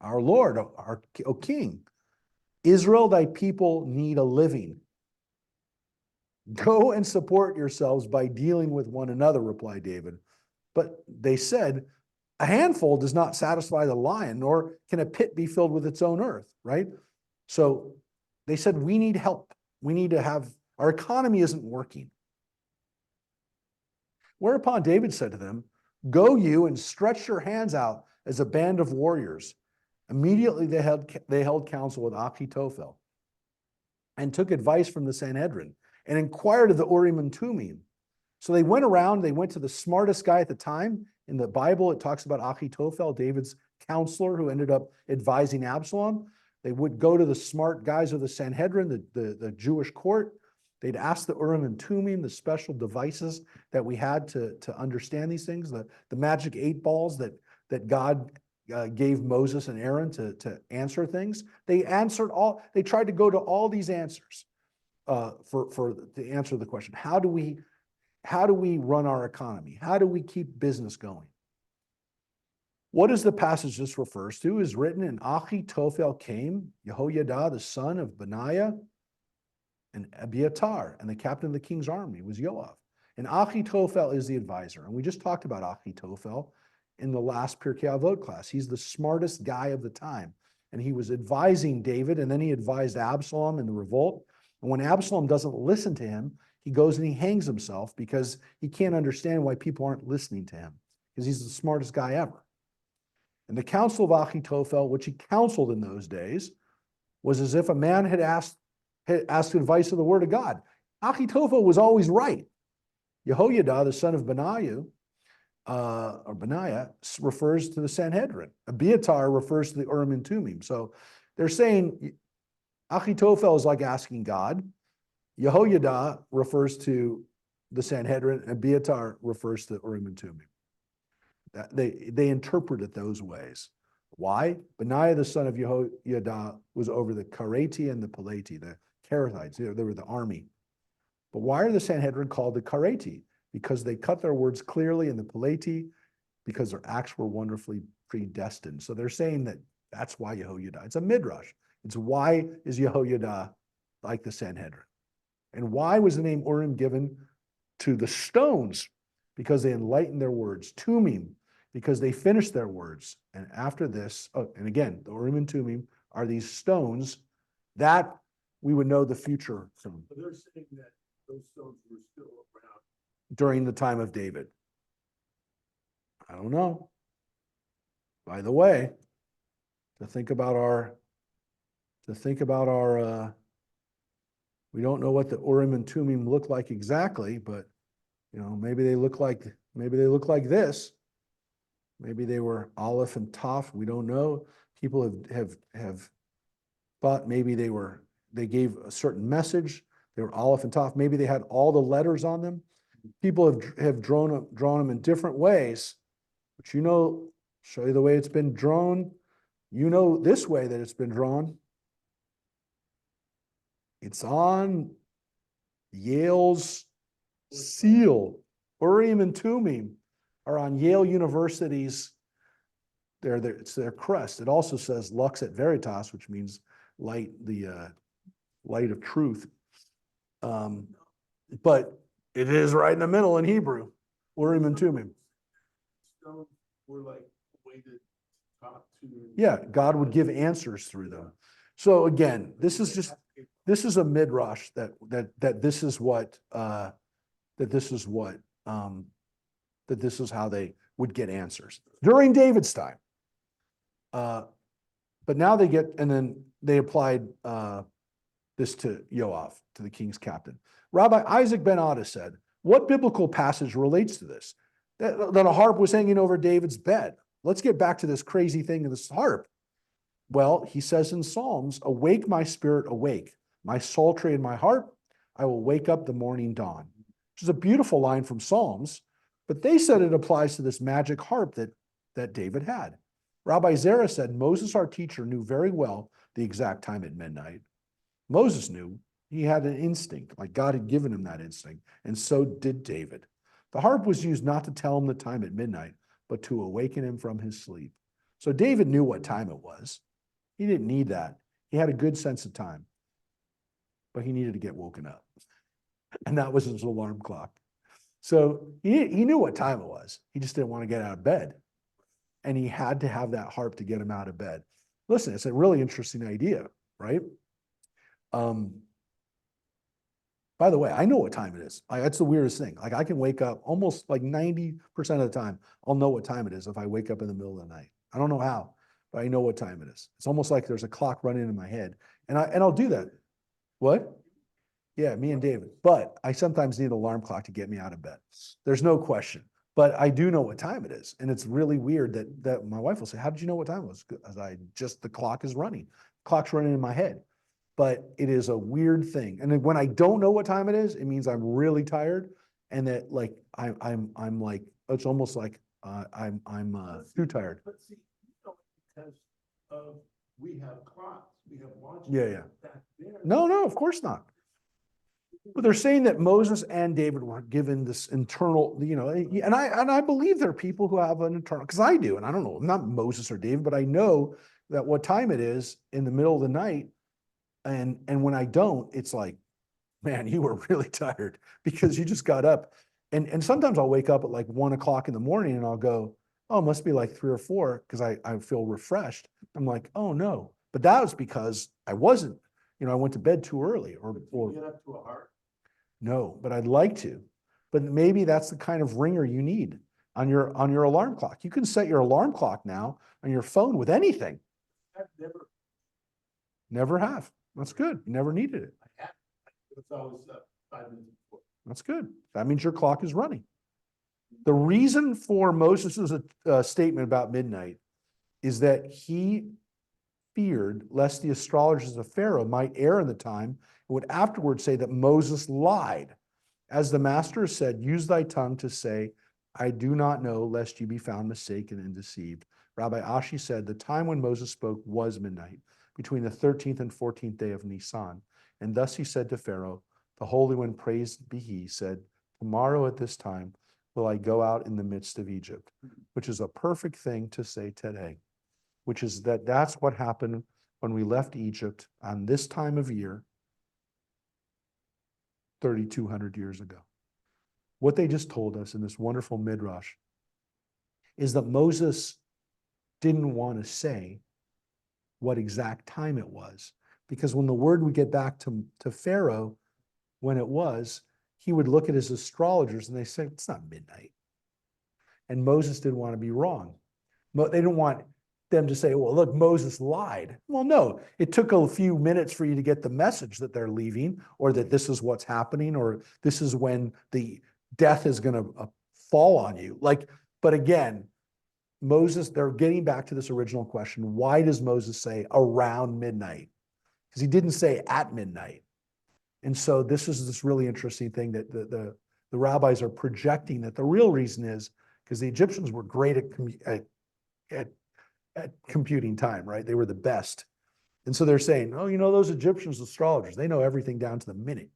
our Lord, O King, Israel, thy people need a living. Go and support yourselves by dealing with one another, replied David. But they said, a handful does not satisfy the lion, nor can a pit be filled with its own earth, right? So they said, we need help. We need to have, our economy isn't working. Whereupon David said to them, go you and stretch your hands out as a band of warriors. Immediately they held counsel with Achitophel and took advice from the Sanhedrin and inquired of the Urim and Tumim. So they went around, they went to the smartest guy at the time. In the Bible, it talks about Achitophel, David's counselor who ended up advising Absalom. They would go to the smart guys of the Sanhedrin, the Jewish court. They'd ask the Urim and Tumim, the special devices that we had to understand these things, the magic 8 balls that God gave Moses and Aaron to answer things. They tried to go to all these answers to answer the question, how do we run our economy? How do we keep business going? What is the passage this refers to is written in Achitophel came, Yehoiada, the son of Benaiah, and Abiatar, and the captain of the king's army was Yoav. And Achitophel is the advisor. And we just talked about Achitophel in the last Pirkei Avot class. He's the smartest guy of the time. And he was advising David, and then he advised Absalom in the revolt. And when Absalom doesn't listen to him, he goes and he hangs himself because he can't understand why people aren't listening to him, because he's the smartest guy ever. And the counsel of Achitophel, which he counseled in those days, was as if a man had asked advice of the word of God. Achitophel was always right. Yehoiada, the son of Benaiah, refers to the Sanhedrin. Abiatar refers to the Urim and Tumim. So they're saying Achitophel is like asking God. Yehoiada refers to the Sanhedrin, and Abiatar refers to Urim and Tumim. They interpret it those ways. Why? Benaiah, the son of Jehoiada, was over the Kareti and the Peleti, the Kerethites. They were the army. But why are the Sanhedrin called the Kareti? Because they cut their words clearly, in the Peleti, because their acts were wonderfully predestined. So they're saying that that's why Jehoiada. It's a midrash. It's why is Jehoiada like the Sanhedrin? And why was the name Urim given to the stones? Because they enlightened their words. Tumim, because they finished their words. And after this, and again, the Urim and Tumim are these stones that we would know the future from. But they're saying that those stones were still around. During the time of David. I don't know. By the way, to think about our, we don't know what the Urim and Tumim look like exactly, but maybe they look like this. Maybe they were Aleph and Taf. We don't know. People have thought maybe they gave a certain message. They were Aleph and Taf. Maybe they had all the letters on them. People have drawn them in different ways, but show you the way it's been drawn. This way that it's been drawn. It's on Yale's seal. Urim and Tumim are on Yale University's, it's their crest. It also says Lux et Veritas, which means light, the light of truth. But it is right in the middle in Hebrew, Urim and Tumim. Stones were like a way to talk to. Yeah, God would give answers through them. So again, this is a midrash that this is how they would get answers during David's time. But now they applied this to Yoav, to the king's captain. Rabbi Isaac ben Ada said, what biblical passage relates to this? That a harp was hanging over David's bed. Let's get back to this crazy thing of this harp. Well, he says in Psalms, awake my spirit, awake, my psaltery and my harp, I will wake up the morning dawn. Which is a beautiful line from Psalms, but they said it applies to this magic harp that David had. Rabbi Zerah said, Moses, our teacher, knew very well the exact time at midnight. Moses knew. He had an instinct, like God had given him that instinct, and so did David. The harp was used not to tell him the time at midnight, but to awaken him from his sleep. So David knew what time it was. He didn't need that. He had a good sense of time, but he needed to get woken up. And that was his alarm clock. So he knew what time it was. He just didn't want to get out of bed. And he had to have that harp to get him out of bed. Listen, it's a really interesting idea, right? By the way, I know what time it is. That's the weirdest thing. Like I can wake up almost like 90% of the time. I'll know what time it is if I wake up in the middle of the night. I don't know how, but I know what time it is. It's almost like there's a clock running in my head, and I'll do that. What? Yeah, me and David. But I sometimes need an alarm clock to get me out of bed. There's no question. But I do know what time it is, and it's really weird that my wife will say, "How did you know what time it was?" As the clock is running. Clock's running in my head. But it is a weird thing. And then when I don't know what time it is, it means I'm really tired, and that like I'm like, it's almost like I'm too tired. But see, because we have clocks, we have watches. Yeah. Back there. No, of course not. But they're saying that Moses and David were given this internal, and I believe there are people who have an internal, because I do, and I don't know, I'm not Moses or David, but I know that what time it is in the middle of the night. And when I don't, it's like, man, you were really tired because you just got up. And sometimes I'll wake up at like 1 o'clock in the morning and I'll go, oh, it must be like 3 or 4 because I feel refreshed. I'm like, oh no. But that was because I wasn't, I went to bed too early or Get up to a heart. no, but I'd like to. But maybe that's the kind of ringer you need on your alarm clock. You can set your alarm clock now on your phone with anything. I've Never have. That's good. You never needed it. it's always 5 minutes before. That's good. That means your clock is running. The reason for Moses' statement about midnight is that he feared lest the astrologers of Pharaoh might err in the time and would afterwards say that Moses lied. As the master said, use thy tongue to say, I do not know, lest you be found mistaken and deceived. Rabbi Ashi said, the time when Moses spoke was midnight, between the 13th and 14th day of Nisan. And thus he said to Pharaoh, the Holy One, praised be he, said, tomorrow at this time will I go out in the midst of Egypt, which is a perfect thing to say today, which is that that's what happened when we left Egypt on this time of year, 3,200 years ago. What they just told us in this wonderful midrash is that Moses didn't want to say what exact time it was, because when the word would get back to Pharaoh, when it was, he would look at his astrologers and they said, it's not midnight. And Moses didn't want to be wrong. They didn't want them to say, well, look, Moses lied. Well, no, it took a few minutes for you to get the message that they're leaving, or that this is what's happening, or this is when the death is going to fall on you. But again, Moses, they're getting back to this original question. Why does Moses say around midnight? Because he didn't say at midnight. And so this is this really interesting thing that the rabbis are projecting, that the real reason is because the Egyptians were great at computing time, right? They were the best. And so they're saying, oh, those Egyptians astrologers, they know everything down to the minute.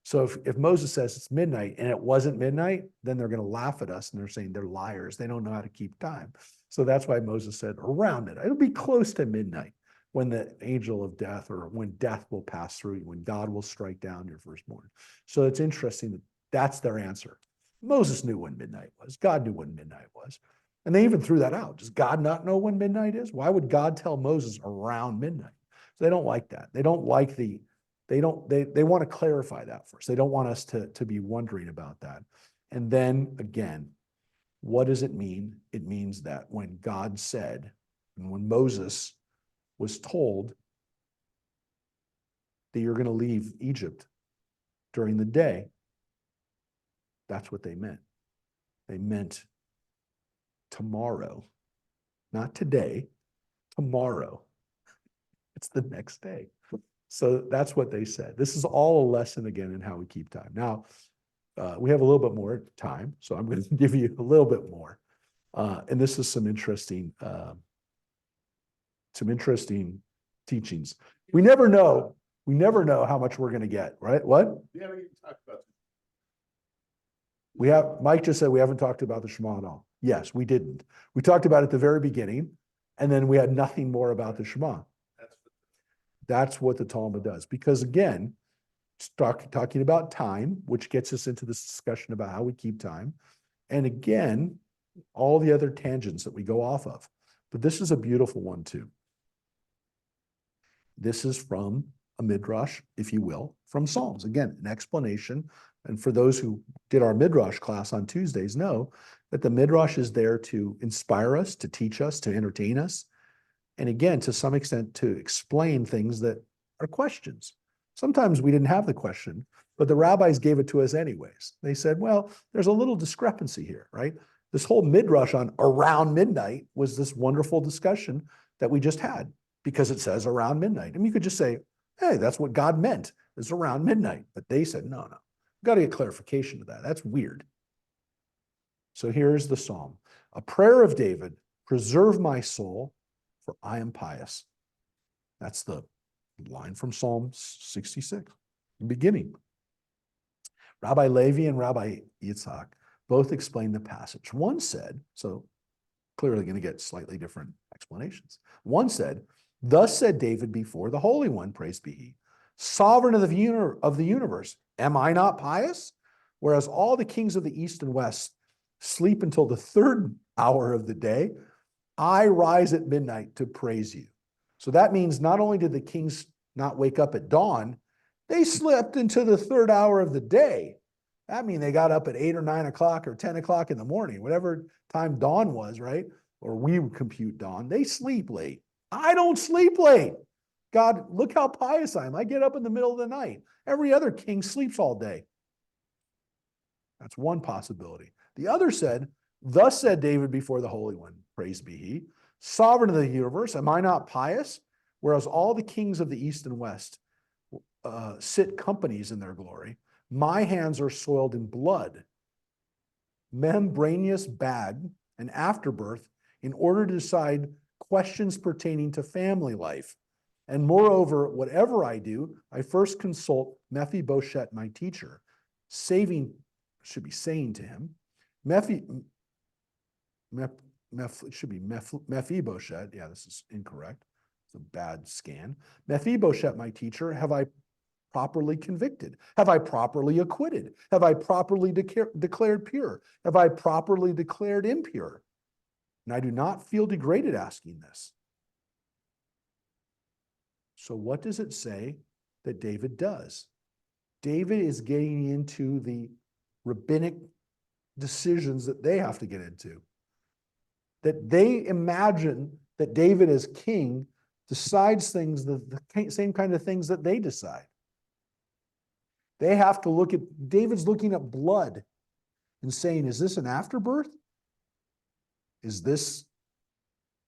So if Moses says it's midnight and it wasn't midnight, then they're going to laugh at us and they're saying they're liars. They don't know how to keep time. So that's why Moses said around it. It'll be close to midnight when the angel of death, or when death will pass through you, when God will strike down your firstborn. So it's interesting that that's their answer. Moses knew when midnight was. God knew when midnight was. And they even threw that out. Does God not know when midnight is? Why would God tell Moses around midnight? So they don't like that. They don't like they want to clarify that first. They don't want us to be wondering about that. And then again, what does it mean? It means that when God said, and when Moses was told that you're going to leave Egypt during the day, that's what they meant. They meant tomorrow, not today, tomorrow. It's the next day. So that's what they said. This is all a lesson again in how we keep time. Now, we have a little bit more time, so I'm going to give you a little bit more. And this is some interesting teachings. We never know how much we're going to get, right? What? We haven't even talked about Mike just said we haven't talked about the Shema at all. Yes, we didn't. We talked about it at the very beginning, and then we had nothing more about the Shema. That's what the Talmud does. Because again, talking about time, which gets us into this discussion about how we keep time. And again, all the other tangents that we go off of. But this is a beautiful one too. This is from a midrash, if you will, from Psalms. Again, an explanation. And for those who did our midrash class on Tuesdays know that the midrash is there to inspire us, to teach us, to entertain us. And again, to some extent, to explain things that are questions. Sometimes we didn't have the question, but the rabbis gave it to us anyways. They said, well, there's a little discrepancy here, right? This whole midrash on around midnight was this wonderful discussion that we just had because it says around midnight. And you could just say, hey, that's what God meant, is around midnight. But they said, no, we've got to get clarification to that. That's weird. So here's the psalm. A prayer of David, preserve my soul, for I am pious. That's the line from Psalm 66, the beginning. Rabbi Levi and Rabbi Yitzhak both explained the passage. One said, so clearly going to get slightly different explanations. One said, thus said David before the Holy One, praised be he, sovereign of the universe, am I not pious? Whereas all the kings of the east and west sleep until the third hour of the day, I rise at midnight to praise you. So that means not only did the kings not wake up at dawn, they slept into the third hour of the day. That means they got up at 8 or 9 o'clock or 10 o'clock in the morning, whatever time dawn was, right? Or we would compute dawn. They sleep late. I don't sleep late. God, look how pious I am. I get up in the middle of the night. Every other king sleeps all day. That's one possibility. The other said, thus said David before the Holy One, praised be he, sovereign of the universe, am I not pious? Whereas all the kings of the east and west sit companies in their glory, my hands are soiled in blood, membraneous bag, and afterbirth in order to decide questions pertaining to family life. And moreover, whatever I do, I first consult Mephibosheth, my teacher, saying to him, it should be Mephibosheth. Yeah, this is incorrect. It's a bad scan. Mephibosheth, my teacher, have I properly convicted? Have I properly acquitted? Have I properly declared pure? Have I properly declared impure? And I do not feel degraded asking this. So what does it say that David does? David is getting into the rabbinic decisions that they have to get into. That they imagine that David as king decides things, the same kind of things that they decide. They have to look at, David's looking at blood and saying, is this an afterbirth? Is this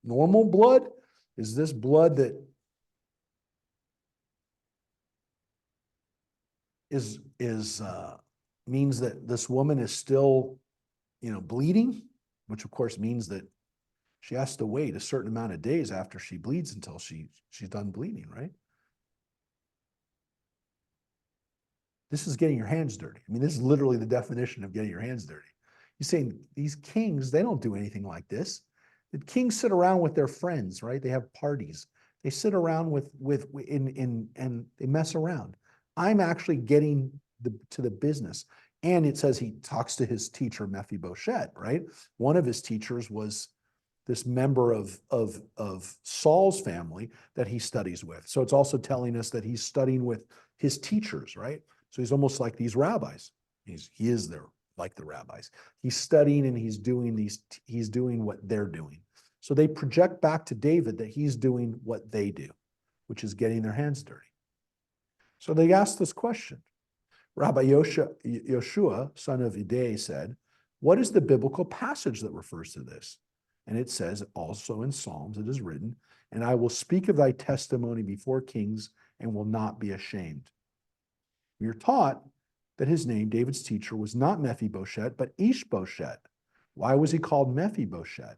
normal blood? Is this blood that means that this woman is still, bleeding, which of course means that she has to wait a certain amount of days after she bleeds until she's done bleeding, right? This is getting your hands dirty. I mean, this is literally the definition of getting your hands dirty. You're saying these kings, they don't do anything like this. The kings sit around with their friends, right? They have parties. They sit around and they mess around. I'm actually getting to the business. And it says he talks to his teacher, Mephibosheth, right? One of his teachers was this member of Saul's family that he studies with. So it's also telling us that he's studying with his teachers, right? So he's almost like these rabbis. He is there like the rabbis. He's studying and he's doing what they're doing. So they project back to David that he's doing what they do, which is getting their hands dirty. So they asked this question. Rabbi Yoshua, son of Idai, said, what is the biblical passage that refers to this? And it says, also in Psalms, it is written, and I will speak of thy testimony before kings and will not be ashamed. We are taught that his name, David's teacher, was not Mephibosheth, but Ishbosheth. Why was he called Mephibosheth?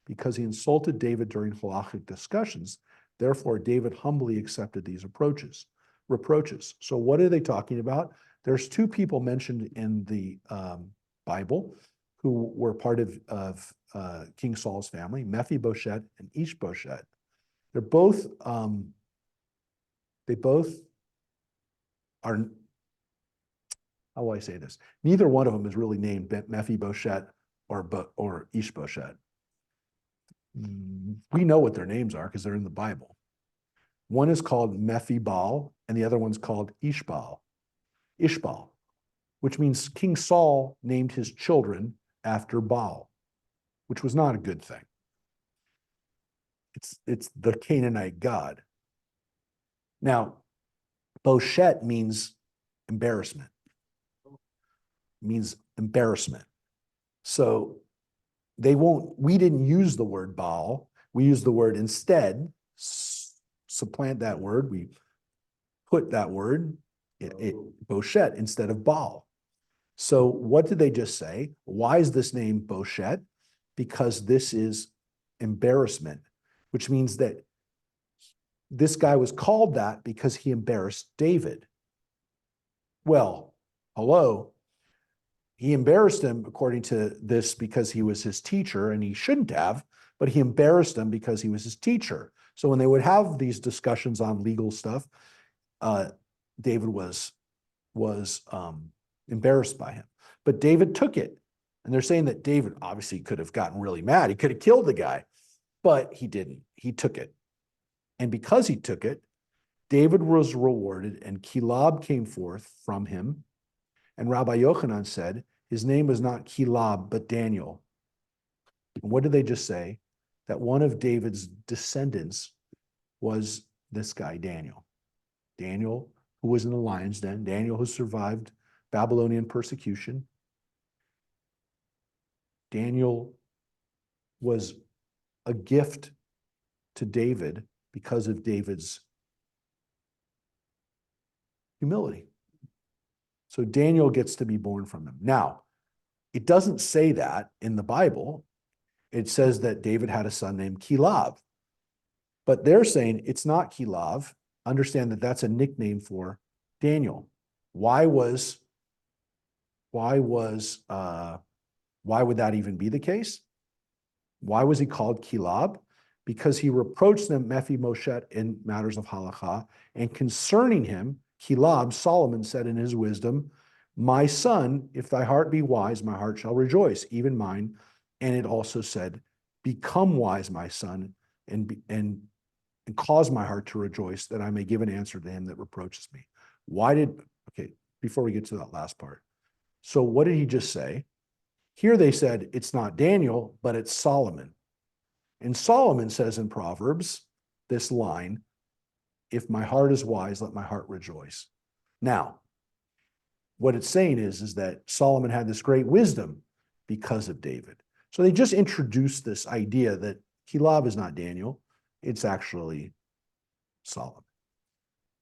Because he insulted David during halachic discussions. Therefore, David humbly accepted these reproaches. So what are they talking about? There's two people mentioned in the Bible who were part of King Saul's family, Mephibosheth and Ishbosheth. They both are, how will I say this? Neither one of them is really named Mephibosheth or Ishbosheth. We know what their names are because they're in the Bible. One is called Mephibal and the other one's called Ishbal, which means King Saul named his children after Baal, which was not a good thing. It's the Canaanite god. Now, Boshet means embarrassment. Means embarrassment. So we didn't use the word Baal. We used the word instead, supplant that word. We put that word, Boshet, instead of Baal. So what did they just say? Why is this name Boshet? Because this is embarrassment, which means that this guy was called that because he embarrassed David. Well, hello. He embarrassed him according to this because he was his teacher and he shouldn't have, but he embarrassed him because he was his teacher. So when they would have these discussions on legal stuff, David was embarrassed by him. But David took it. And they're saying that David obviously could have gotten really mad. He could have killed the guy, but he didn't. He took it. And because he took it, David was rewarded and Kilab came forth from him. And Rabbi Yochanan said, his name was not Kilab, but Daniel. And what did they just say? That one of David's descendants was this guy, Daniel. Daniel, who was in the lion's den. Daniel, who survived Babylonian persecution. Daniel was a gift to David because of David's humility. So Daniel gets to be born from him. Now, it doesn't say that in the Bible. it says that David had a son named Kilab. But they're saying it's not Kilab. Understand that that's a nickname for Daniel. Why would that even be the case? Why was he called Kilab? Because he reproached them, Mephi-Moshet, in matters of halakha, and concerning him, Kilab, Solomon said in his wisdom, my son, if thy heart be wise, my heart shall rejoice, even mine. And it also said, become wise, my son, and cause my heart to rejoice, that I may give an answer to him that reproaches me. Okay, before we get to that last part. So what did he just say? Here they said, it's not Daniel, but it's Solomon. And Solomon says in Proverbs, this line, if my heart is wise, let my heart rejoice. Now, what it's saying is that Solomon had this great wisdom because of David. So they just introduced this idea that Kilab is not Daniel, it's actually Solomon.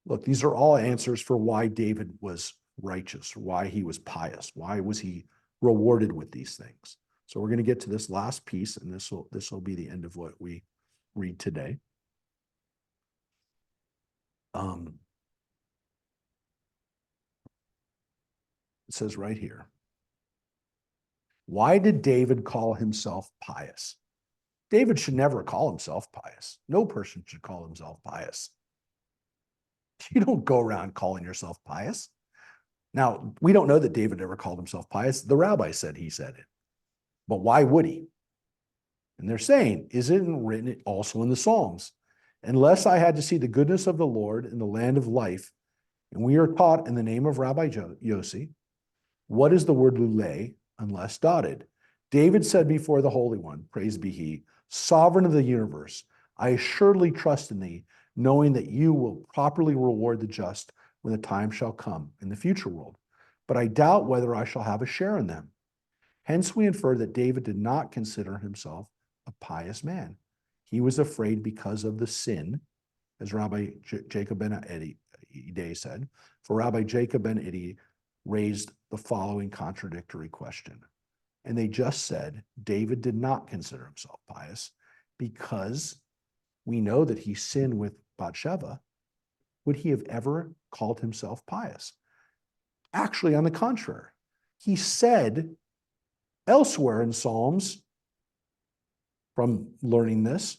Look, these are all answers for why David was righteous, why he was pious, why was he rewarded with these things. So we're going to get to this last piece, and this will be the end of what we read today. It says right here, why did David call himself pious? David should never call himself pious. No person should call himself pious. You don't go around calling yourself pious. Now, we don't know that David ever called himself pious. The rabbi said he said it. But why would he? And they're saying, isn't it written also in the Psalms? Unless I had to see the goodness of the Lord in the land of life, and we are taught in the name of Rabbi Yossi, what is the word lule unless dotted? David said before the Holy One, praised be he, sovereign of the universe, I assuredly trust in thee, knowing that you will properly reward the just when the time shall come in the future world. But I doubt whether I shall have a share in them. Hence we infer that David did not consider himself a pious man. He was afraid because of the sin, as Rabbi Jacob ben Idai said, for Rabbi Jacob ben Idai raised the following contradictory question. And they just said David did not consider himself pious because we know that he sinned with Bathsheba. Would he have ever called himself pious? Actually, on the contrary, he said elsewhere in Psalms, from learning this,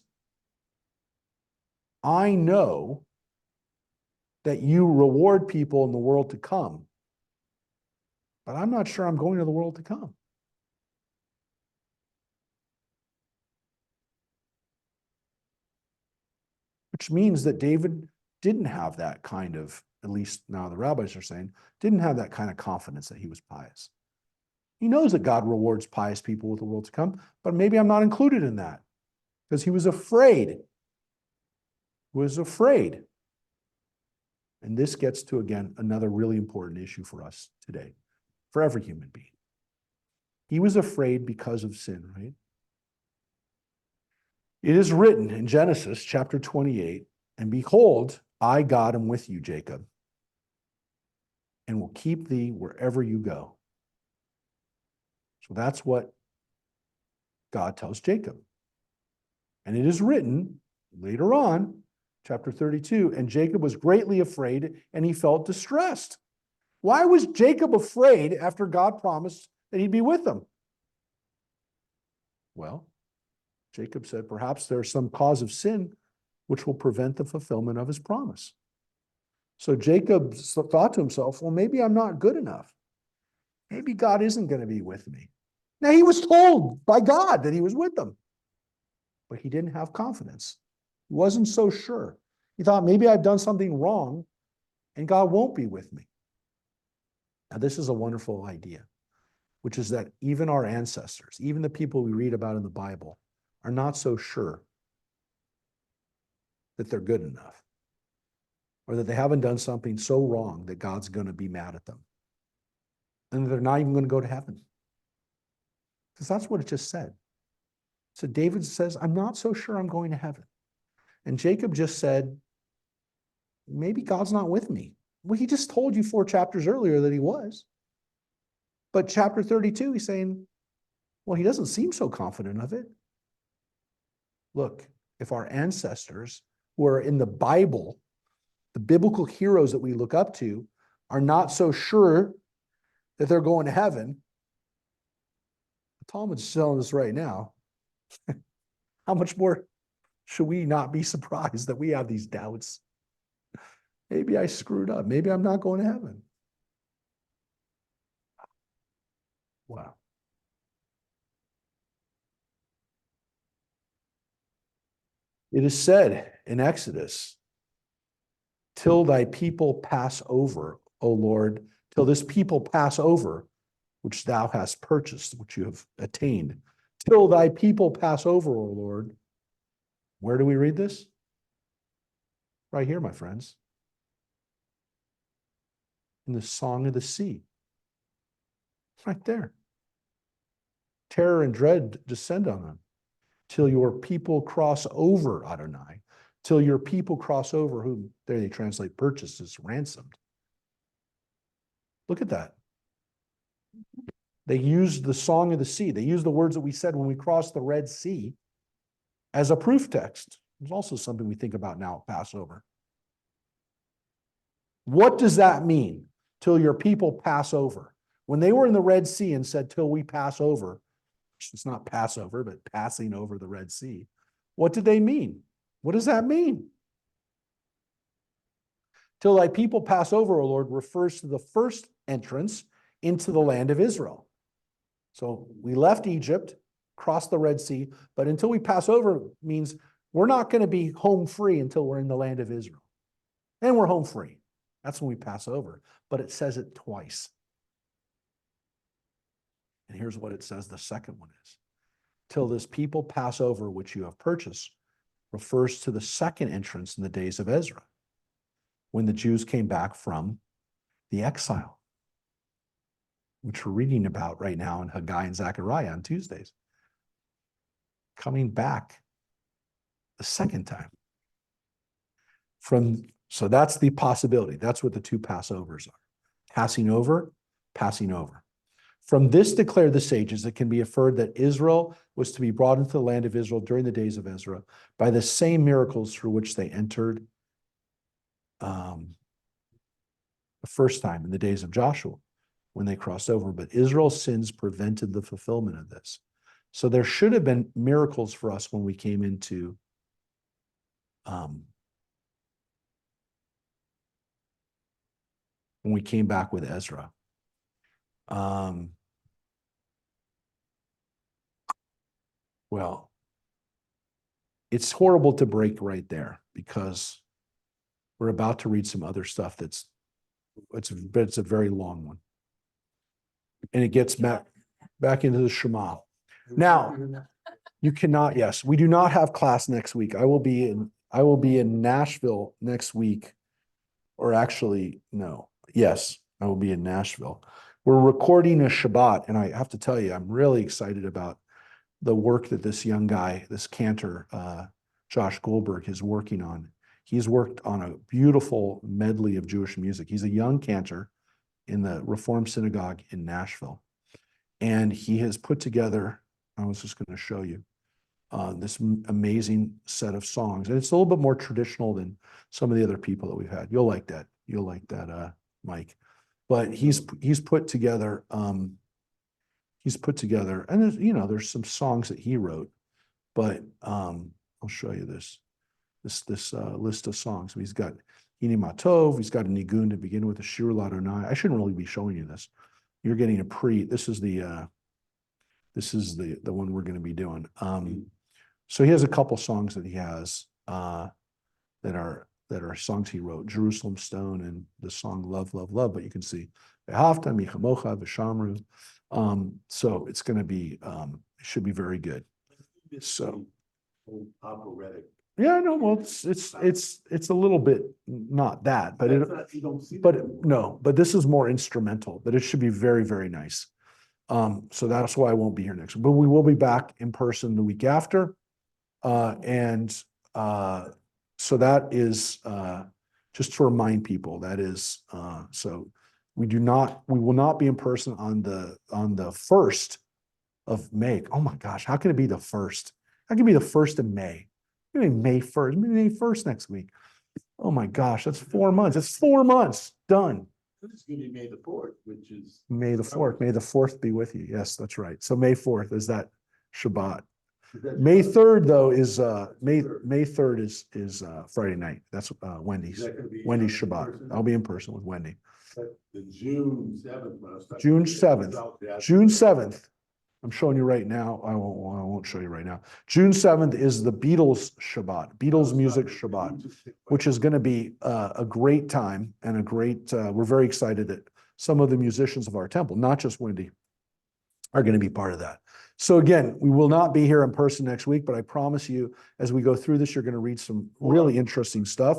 I know that you reward people in the world to come, but I'm not sure I'm going to the world to come. Which means that David didn't have that kind of, at least now the rabbis are saying, didn't have that kind of confidence that he was pious. He knows that God rewards pious people with the world to come, but maybe I'm not included in that because he was afraid. He was afraid. And this gets to, again, another really important issue for us today, for every human being. He was afraid because of sin, right? It is written in Genesis chapter 28, and behold, I, God, am with you, Jacob, and will keep thee wherever you go. So that's what God tells Jacob. And it is written later on, chapter 32, and Jacob was greatly afraid and he felt distressed. Why was Jacob afraid after God promised that he'd be with him? Well, Jacob said, perhaps there's some cause of sin which will prevent the fulfillment of his promise. So Jacob thought to himself, well, maybe I'm not good enough. Maybe God isn't going to be with me. Now, he was told by God that he was with them, but he didn't have confidence. He wasn't so sure. He thought, maybe I've done something wrong and God won't be with me. Now, this is a wonderful idea, which is that even our ancestors, even the people we read about in the Bible, are not so sure that they're good enough, or that they haven't done something so wrong that God's going to be mad at them, and they're not even going to go to heaven. Because that's what it just said. So David says, I'm not so sure I'm going to heaven. And Jacob just said, maybe God's not with me. Well, he just told you 4 chapters earlier that he was. But chapter 32, he's saying, well, he doesn't seem so confident of it. look, if our ancestors who are in the Bible, the biblical heroes that we look up to, are not so sure that they're going to heaven, the Talmud's telling us right now, how much more should we not be surprised that we have these doubts? Maybe I screwed up. Maybe I'm not going to heaven. Wow. It is said in Exodus, till thy people pass over, O Lord, till this people pass over, which thou hast purchased, which you have attained. Till thy people pass over, O Lord. Where do we read this? Right here, my friends. In the Song of the Sea. Right there. Terror and dread descend on them. Till your people cross over, Adonai. Till your people cross over, whom there they translate purchased as ransomed. Look at that. They used the Song of the Sea. They used the words that we said when we crossed the Red Sea as a proof text. It's also something we think about now at Passover. What does that mean? Till your people pass over. When they were in the Red Sea and said, till we pass over, it's not Passover, but passing over the Red Sea. What did they mean? What does that mean? Till thy people pass over, O Lord, refers to the first entrance into the land of Israel. So we left Egypt, crossed the Red Sea, but until we pass over means we're not going to be home free until we're in the land of Israel. And we're home free. That's when we pass over. But it says it twice. And here's what it says the second one is. Till this people pass over which you have purchased refers to the second entrance in the days of Ezra, when the Jews came back from the exile, which we're reading about right now in Haggai and Zechariah on Tuesdays. Coming back the second time. So that's the possibility. That's what the two Passovers are. Passing over, passing over. From this declared the sages, it can be inferred that Israel was to be brought into the land of Israel during the days of Ezra by the same miracles through which they entered the first time in the days of Joshua when they crossed over. But Israel's sins prevented the fulfillment of this. So there should have been miracles for us when we came into when we came back with Ezra. Well, it's horrible to break right there because we're about to read some other stuff it's a very long one. And it gets back into the Shema. Now, you cannot, yes, we do not have class next week. I will be in Nashville next week. Or actually, no. Yes, I will be in Nashville. We're recording a Shabbat, and I have to tell you, I'm really excited about the work that this young guy, this cantor, Josh Goldberg, is working on. He's worked on a beautiful medley of Jewish music. He's a young cantor in the Reform Synagogue in Nashville. And he has put together, I was just going to show you, this amazing set of songs. And it's a little bit more traditional than some of the other people that we've had. You'll like that. You'll like that, Mike. But he's put together, and there's, there's some songs that he wrote, but I'll show you this list of songs. He's got Hine Matov, he's got a Nigun to begin with, a Shir Ladonai. I shouldn't really be showing you this. You're getting this is the one we're going to be doing. So he has a couple songs that he has that are songs he wrote, Jerusalem Stone and the song Love, Love, Love. But you can see Behavta, Michamocha, V'Shamru. So it's going to be, it should be very good. So operatic. yeah, no, well, it's a little bit not that, but but this is more instrumental. But it should be very, very nice. So that's why I won't be here next week. But we will be back in person the week after. So that is just to remind people, that is so we will not be in person on the 1st of May. Oh my gosh, how can it be the 1st? That could be the 1st of May. Maybe May 1st, maybe May 1st next week. Oh my gosh, that's 4 months. It's 4 months, done. It's gonna be May the 4th, which is. May the 4th, May the 4th be with you. Yes, that's right. So May 4th is that Shabbat. May 3rd though is, May 3rd is Friday night. That's Wendy's, Wendy's Shabbat. I'll be in person with Wendy. The June 7th. June 7th. June 7th. I'm showing you right now. I won't show you right now. June 7th is the Beatles Shabbat, Beatles Music Shabbat, which is going to be a great time and a great, we're very excited that some of the musicians of our temple, not just Wendy, are going to be part of that. So again, we will not be here in person next week, but I promise you, as we go through this, you're going to read some really interesting stuff.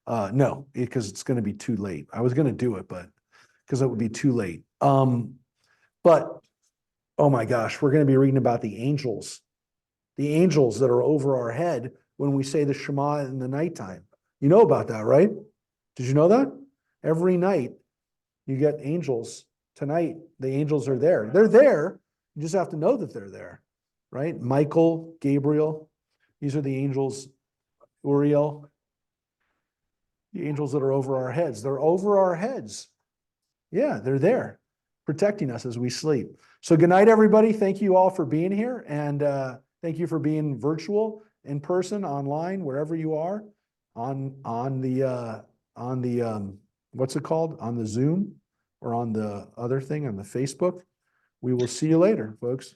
No, because it's going to be too late. I was going to do it, but because it would be too late. But oh my gosh, we're going to be reading about the angels that are over our head when we say the Shema in the nighttime. You know about that, right? Did you know that? Every night you get angels. Tonight, the angels are there. They're there. You just have to know that they're there, right? Michael, Gabriel, these are the angels. Uriel, the angels that are over our heads. They're over our heads. Yeah, they're there, protecting us as we sleep. So good night, everybody. Thank you all for being here. And thank you for being virtual, in person, online, wherever you are, on the what's it called? On the Zoom or on the other thing, on the Facebook. We will see you later, folks.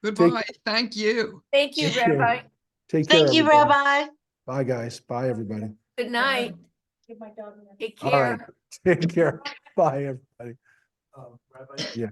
Goodbye. Thank you. Thank you, Take care. Rabbi. Take care. Thank you, everybody. Rabbi. Bye, guys. Bye, everybody. Good night. Give my dog a. Take All right. care. Take care. Bye, everybody. Rabbi? Yeah.